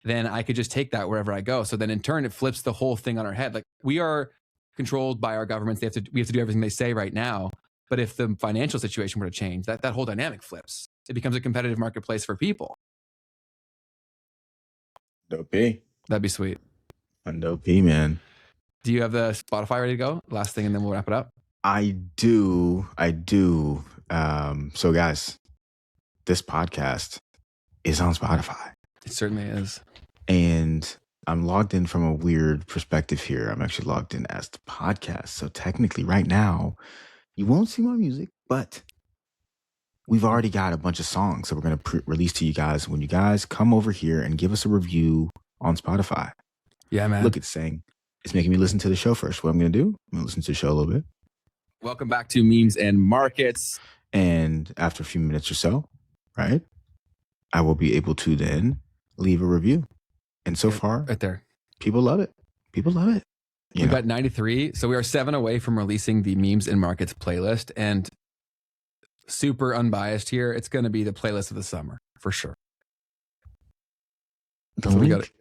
then I could just take that wherever I go. So then in turn, it flips the whole thing on our head. Like we are controlled by our governments. We have to do everything they say right now. But if the financial situation were to change, that whole dynamic flips. It becomes a competitive marketplace for people. Dope. That'd be sweet. Dope, man. Do you have the Spotify ready to go? Last thing, and then we'll wrap it up. I do. So guys, this podcast is on Spotify. It certainly is. And I'm logged in from a weird perspective here. I'm actually logged in as the podcast. So technically right now, you won't see my music, but we've already got a bunch of songs that we're going to release to you guys when you guys come over here and give us a review on Spotify. Yeah, man. Look, it's making me listen to the show first. What I'm going to do, I'm going to listen to the show a little bit. Welcome back to Memes and Markets. And after a few minutes or so, right, I will be able to then leave a review. And so far, right there, people love it. We got 93. So we are 7 away from releasing the Memes and Markets playlist. And super unbiased here, it's going to be the playlist of the summer for sure. The link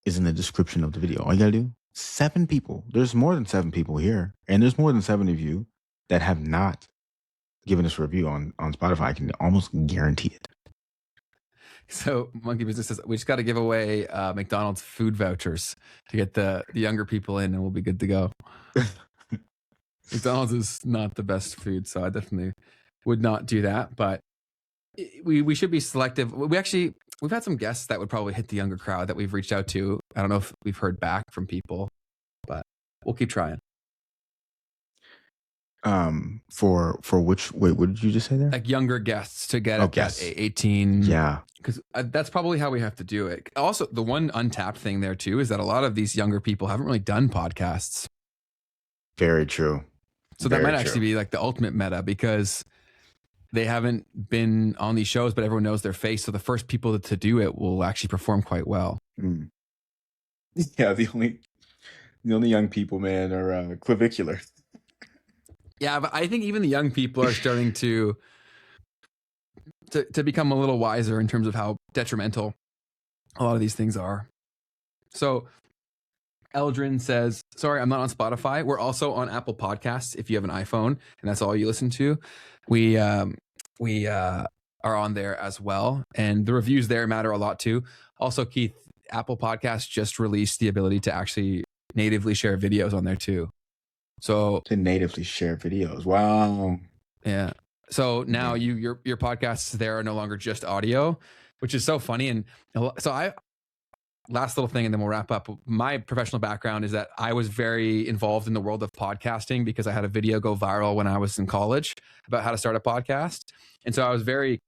is in the description of the video. All you got to do, 7 people. There's more than 7 people here. And there's more than 7 of you that have not given us a review on Spotify. I can almost guarantee it. So Monkey Business says, we just got to give away McDonald's food vouchers to get the younger people in and we'll be good to go. McDonald's is not the best food, so I definitely would not do that. But we should be selective. We've had some guests that would probably hit the younger crowd that we've reached out to. I don't know if we've heard back from people, but we'll keep trying. For which, wait, what did you just say there? Like younger guests to get at 18. Yeah. Because that's probably how we have to do it. Also, the one untapped thing there too is that a lot of these younger people haven't really done podcasts. Very true. So that might actually be like the ultimate meta because they haven't been on these shows, but everyone knows their face. So the first people to do it will actually perform quite well. Mm. Yeah, the only young people, man, are clavicular. Yeah, but I think even the young people are starting to become a little wiser in terms of how detrimental a lot of these things are. So Eldrin says, sorry, I'm not on Spotify. We're also on Apple Podcasts if you have an iPhone and that's all you listen to. We are on there as well. And the reviews there matter a lot too. Also, Keith, Apple Podcasts just released the ability to actually natively share videos on there too. So to natively share videos. Wow. Yeah. So now your podcasts there are no longer just audio, which is so funny. And so last little thing, and then we'll wrap up. My professional background is that I was very involved in the world of podcasting because I had a video go viral when I was in college about how to start a podcast. And so I was very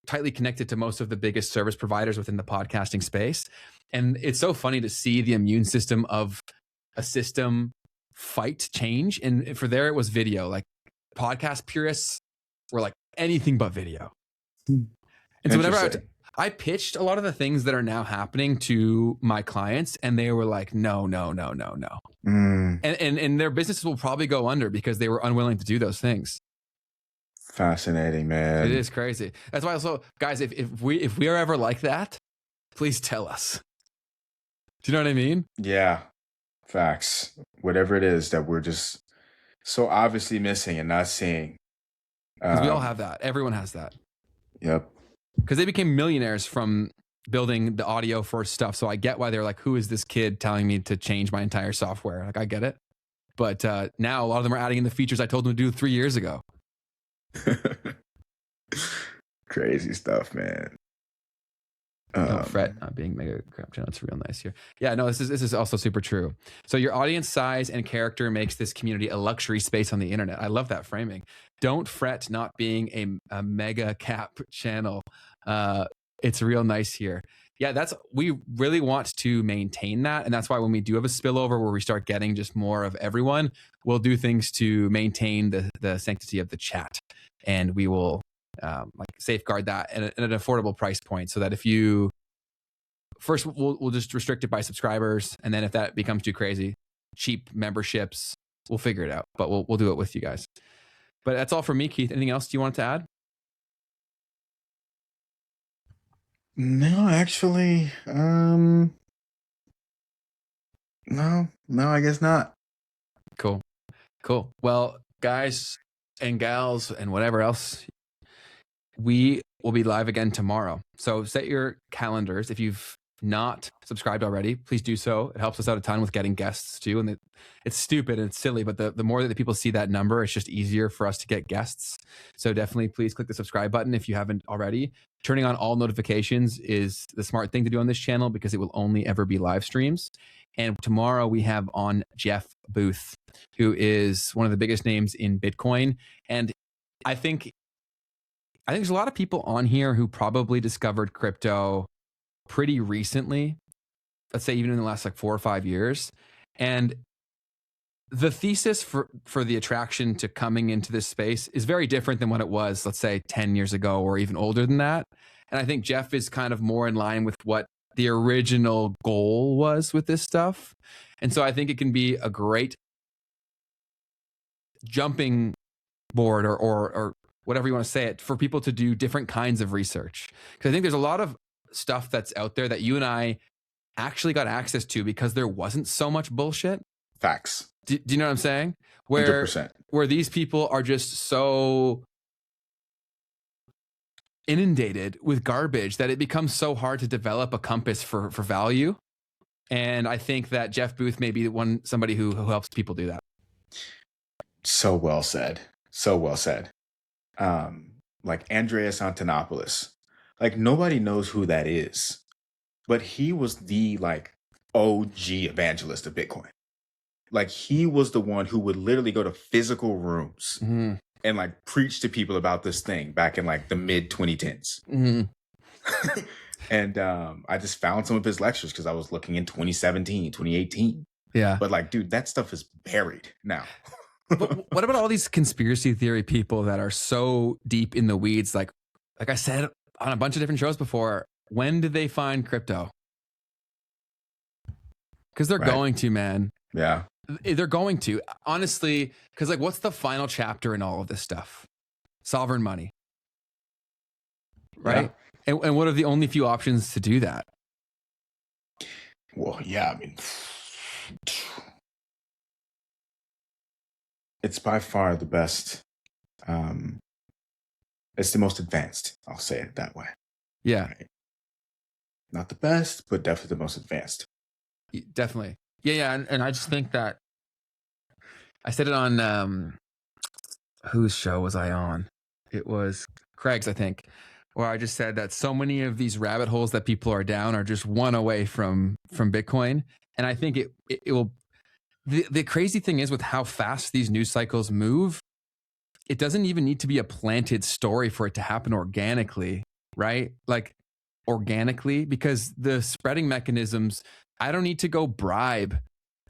tightly connected to most of the biggest service providers within the podcasting space. And it's so funny to see the immune system of a system fight change. And for there, it was video. Like podcast purists were like anything but video. And so whenever I pitched a lot of the things that are now happening to my clients, and they were like, no. And their businesses will probably go under because they were unwilling to do those things. Fascinating, man. It is crazy. That's why also, guys, if we are ever like that, please tell us. Do you know what I mean? Yeah. Facts. Whatever it is that we're just so obviously missing and not seeing. Because we all have that. Everyone has that. Yep. Because they became millionaires from building the audio first stuff. So I get why they're like, who is this kid telling me to change my entire software? Like, I get it. But now a lot of them are adding in the features I told them to do 3 years ago. Crazy stuff, man. Don't fret not being mega crap channel. It's real nice here. Yeah, no, this is also super true. So your audience size and character makes this community a luxury space on the internet. I love that framing. Don't fret not being a mega cap channel. It's real nice here. Yeah, we really want to maintain that. And that's why when we do have a spillover where we start getting just more of everyone, we'll do things to maintain the sanctity of the chat. And we will safeguard that at an affordable price point, so that if you first we'll just restrict it by subscribers, and then if that becomes too crazy, cheap memberships, we'll figure it out. But we'll do it with you guys. But that's all from me, Keith. Anything else you want to add? No, actually, no, I guess not. Cool. Well, guys and gals and whatever else, we will be live again tomorrow. So set your calendars. If you've not subscribed already, please do so. It helps us out a ton with getting guests too. And it's stupid and it's silly, but the more that the people see that number, it's just easier for us to get guests. So definitely please click the subscribe button if you haven't already. Turning on all notifications is the smart thing to do on this channel, because it will only ever be live streams. And tomorrow we have on Jeff Booth, who is one of the biggest names in Bitcoin. And I think there's a lot of people on here who probably discovered crypto pretty recently, let's say even in the last 4 or 5 years. And the thesis for the attraction to coming into this space is very different than what it was, let's say 10 years ago or even older than that. And I think Jeff is kind of more in line with what the original goal was with this stuff. And so I think it can be a great jumping board or whatever you want to say it, for people to do different kinds of research. Because I think there's a lot of stuff that's out there that you and I actually got access to because there wasn't so much bullshit. Facts. Do you know what I'm saying? Where 100%. Where these people are just so inundated with garbage that it becomes so hard to develop a compass for value. And I think that Jeff Booth may be somebody who helps people do that. So well said. So well said. Like Andreas Antonopoulos, nobody knows who that is, but he was the OG evangelist of Bitcoin. He was the one who would literally go to physical rooms and preach to people about this thing back in the mid 2010s. And I just found some of his lectures because I was looking in 2017, 2018. Yeah. But dude, that stuff is buried now. But what about all these conspiracy theory people that are so deep in the weeds? Like I said on a bunch of different shows before, when did they find crypto? Because they're going to, man. Yeah. They're going to. Honestly, because what's the final chapter in all of this stuff? Sovereign money. Right? Yeah. And what are the only few options to do that? Well, yeah, I mean, it's by far the best. It's the most advanced. I'll say it that way. Yeah. Right? Not the best, but definitely the most advanced. Definitely. Yeah. And I just think that I said it on, whose show was I on? It was Craig's, I think, where I just said that so many of these rabbit holes that people are down are just one away from Bitcoin. And I think it will. The crazy thing is, with how fast these news cycles move, it doesn't even need to be a planted story for it to happen organically, right? Organically, because the spreading mechanisms, I don't need to go bribe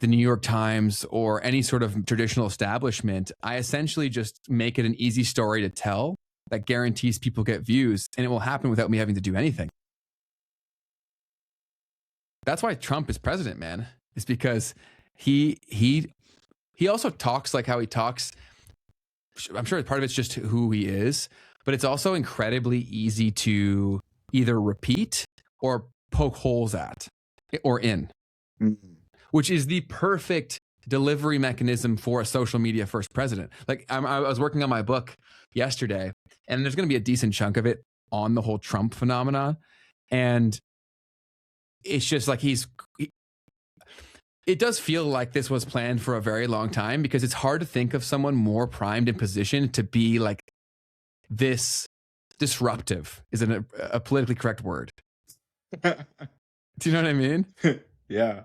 the New York Times or any sort of traditional establishment. I essentially just make it an easy story to tell, that guarantees people get views, and it will happen without me having to do anything. That's why Trump is president, man. It's because he also talks like how he talks. I'm sure part of it's just who he is, but it's also incredibly easy to either repeat or poke holes at or in, which is the perfect delivery mechanism for a social media first president. Like I was working on my book yesterday, and there's going to be a decent chunk of it on the whole Trump phenomenon. And it's just like it does feel like this was planned for a very long time, because it's hard to think of someone more primed and positioned to be like this disruptive, is a politically correct word. Do you know what I mean? Yeah.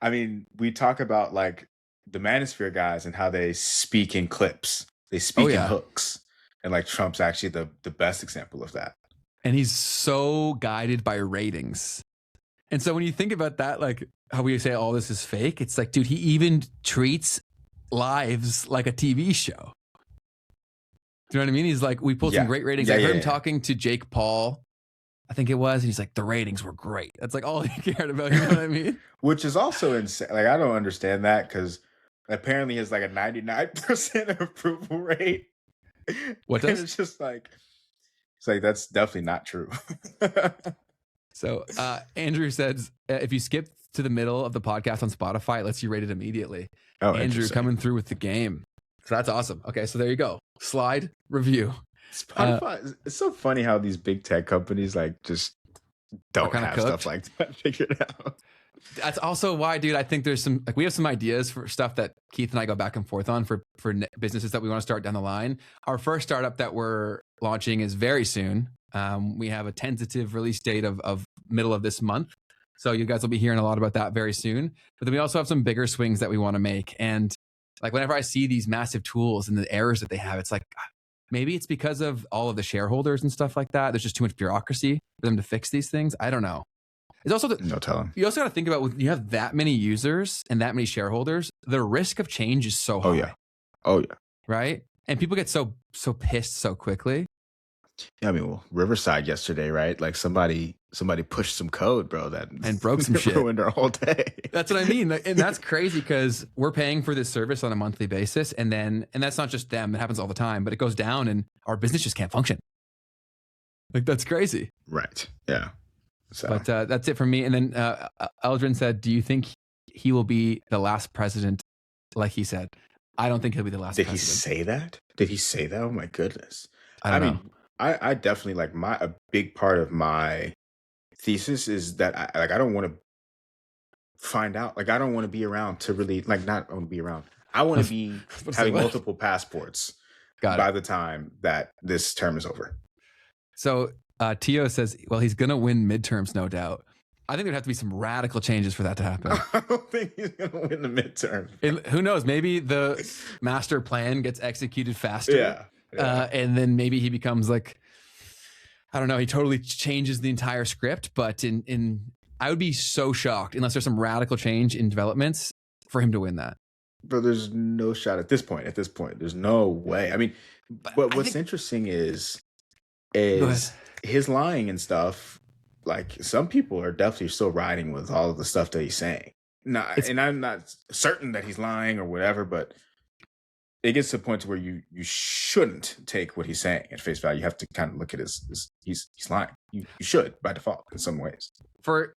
I mean, we talk about like the Manosphere guys and how they speak in clips. They speak in hooks. And like Trump's actually the best example of that. And he's so guided by ratings. And so when you think about that, like how we say all this is fake, it's like, dude, he even treats lives like a TV show. Do you know what I mean? He's like, we pulled some great ratings. I heard him talking to Jake Paul, I think it was, and he's like, the ratings were great. That's like all he cared about. You know what I mean? Which is also insane. Like, I don't understand that, because apparently he has like a 99% approval rate. What does? It's just like, that's definitely not true. So Andrew says, if you skip to the middle of the podcast on Spotify, it lets you rate it immediately. Oh, Andrew coming through with the game. So that's awesome. Okay, so there you go. Slide review. Spotify. It's so funny how these big tech companies like just don't have stuff like that figured out. That's also why, dude, I think there's some, like, we have some ideas for stuff that Keith and I go back and forth on for businesses that we want to start down the line. Our first startup that we're launching is very soon. We have a tentative release date of middle of this month. So you guys will be hearing a lot about that very soon. But then we also have some bigger swings that we want to make. And like, whenever I see these massive tools and the errors that they have, it's like, maybe it's because of all of the shareholders and stuff like that. There's just too much bureaucracy for them to fix these things. I don't know. It's also no telling. You also got to think about, when you have that many users and that many shareholders, the risk of change is so high. Oh yeah. Right? And people get so pissed so quickly. Yeah, I mean, well, Riverside yesterday, right? Like somebody pushed some code, bro, and broke some shit, ruined our whole day. That's what I mean, and that's crazy, because we're paying for this service on a monthly basis, and that's not just them; it happens all the time. But it goes down, and our business just can't function. Like, that's crazy, right? Yeah. So, but that's it for me. And then Eldrin said, "Do you think he will be the last president?" Like he said, I don't think he'll be the last. Did president. he say that? Did he say that? Oh my goodness! I don't know. I definitely, like, a big part of my thesis is that I don't want to find out. Like, I don't want to be around to really, like, not want to be around. I want to be having multiple passports by the time that this term is over. So Tio says, well, he's going to win midterms, no doubt. I think there'd have to be some radical changes for that to happen. I don't think he's going to win the midterm. Who knows? Maybe the master plan gets executed faster. Yeah. And then maybe he becomes like, I don't know, he totally changes the entire script. But I would be so shocked, unless there's some radical change in developments, for him to win that. But there's no shot at this point. There's no way. I mean, but what's interesting is his lying and stuff. Like, some people are definitely still riding with all of the stuff that he's saying. And I'm not certain that he's lying or whatever, but it gets to the point to where you shouldn't take what he's saying at face value. You have to kind of look at he's lying. You should, by default, in some ways. For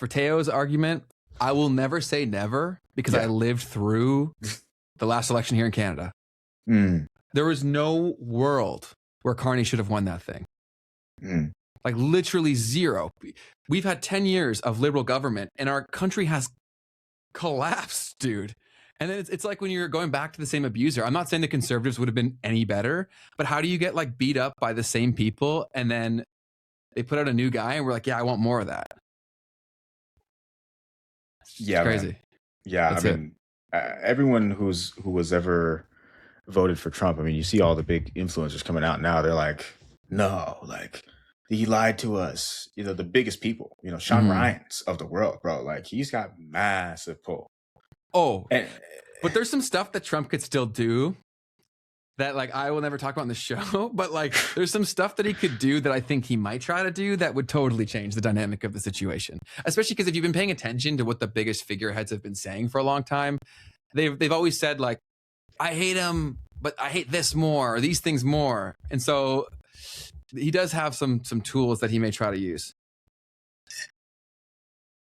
Teo's argument, I will never say never, because I lived through the last election here in Canada. There was no world where Carney should have won that thing. Like, literally zero. We've had 10 years of liberal government, and our country has collapsed, dude. And then it's like when you're going back to the same abuser. I'm not saying the conservatives would have been any better, but how do you get like beat up by the same people, and then they put out a new guy and we're like, yeah, I want more of that. It's crazy. Man. Yeah, that's everyone who was ever voted for Trump. I mean, you see all the big influencers coming out now. They're like, no, like, he lied to us. You know, the biggest people. You know, Sean Ryan's of the world, bro. Like, he's got massive pull. But there's some stuff that Trump could still do that like I will never talk about on the show, but like there's some stuff that he could do that I think he might try to do that would totally change the dynamic of the situation. Especially because if you've been paying attention to what the biggest figureheads have been saying for a long time, they've always said like, I hate him, but I hate this more, or these things more. And so he does have some tools that he may try to use.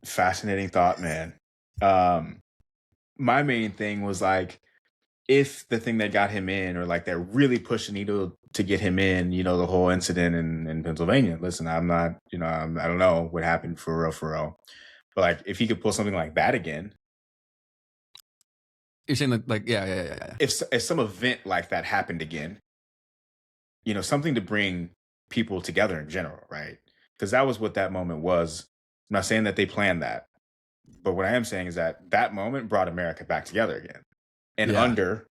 Fascinating thought, man. My main thing was like, if the thing that got him in, or like that really pushed the needle to get him in, you know, the whole incident in Pennsylvania. Listen, I'm not, you know, I don't know what happened for real. But like, if he could pull something like that again, you're saying like yeah. If some event like that happened again, you know, something to bring people together in general, right? Because that was what that moment was. I'm not saying that they planned that, but what I am saying is that that moment brought America back together again, and under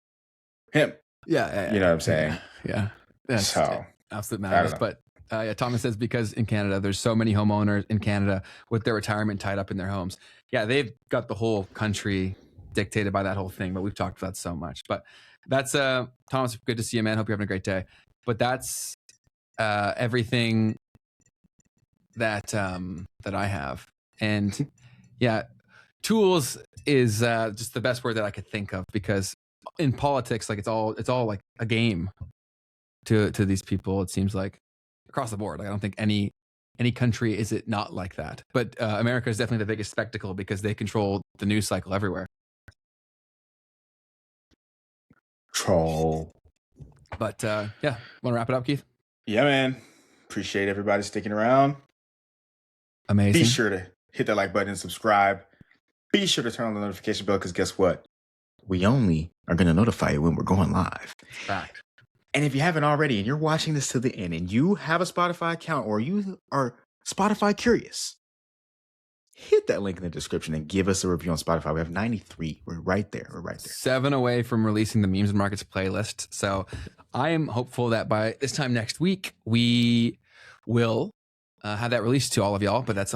him. Yeah, you know what I'm saying? Yeah. That's So absolute madness. But yeah, Thomas says because in Canada, there's so many homeowners in Canada with their retirement tied up in their homes. Yeah, they've got the whole country dictated by that whole thing, but we've talked about that so much. But that's Thomas, good to see you, man. Hope you're having a great day. But that's everything that that I have. And yeah, tools is just the best word that I could think of, because in politics, like it's all like a game to these people. It seems like across the board. Like, I don't think any country is it not like that. But America is definitely the biggest spectacle because they control the news cycle everywhere. Troll. But yeah, want to wrap it up, Keith? Yeah, man. Appreciate everybody sticking around. Amazing. Be sure to hit that like button and subscribe. Be sure to turn on the notification bell, because guess what? We only are going to notify you when we're going live. Fact. And if you haven't already, and you're watching this to the end, and you have a Spotify account, or you are Spotify curious, hit that link in the description and give us a review on Spotify. We have 93. We're right there. 7 away from releasing the Memes and Markets playlist. So I am hopeful that by this time next week, we will have that released to all of y'all, but that's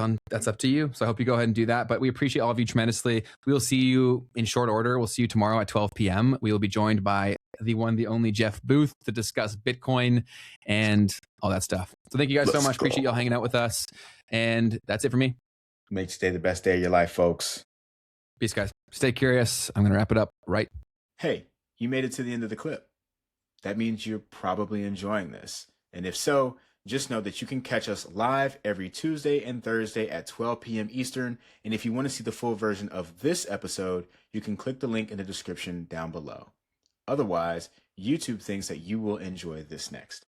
up to you. So I hope you go ahead and do that. But we appreciate all of you tremendously. We will see you in short order. We'll see you tomorrow at 12 p.m. We will be joined by the one, the only Jeff Booth to discuss Bitcoin and all that stuff. So thank you guys so much. Appreciate y'all hanging out with us. And that's it for me. Make today the best day of your life, folks. Peace, guys. Stay curious. I'm going to wrap it up right. Hey, you made it to the end of the clip. That means you're probably enjoying this. And if so, just know that you can catch us live every Tuesday and Thursday at 12 p.m. Eastern. And if you want to see the full version of this episode, you can click the link in the description down below. Otherwise, YouTube thinks that you will enjoy this next.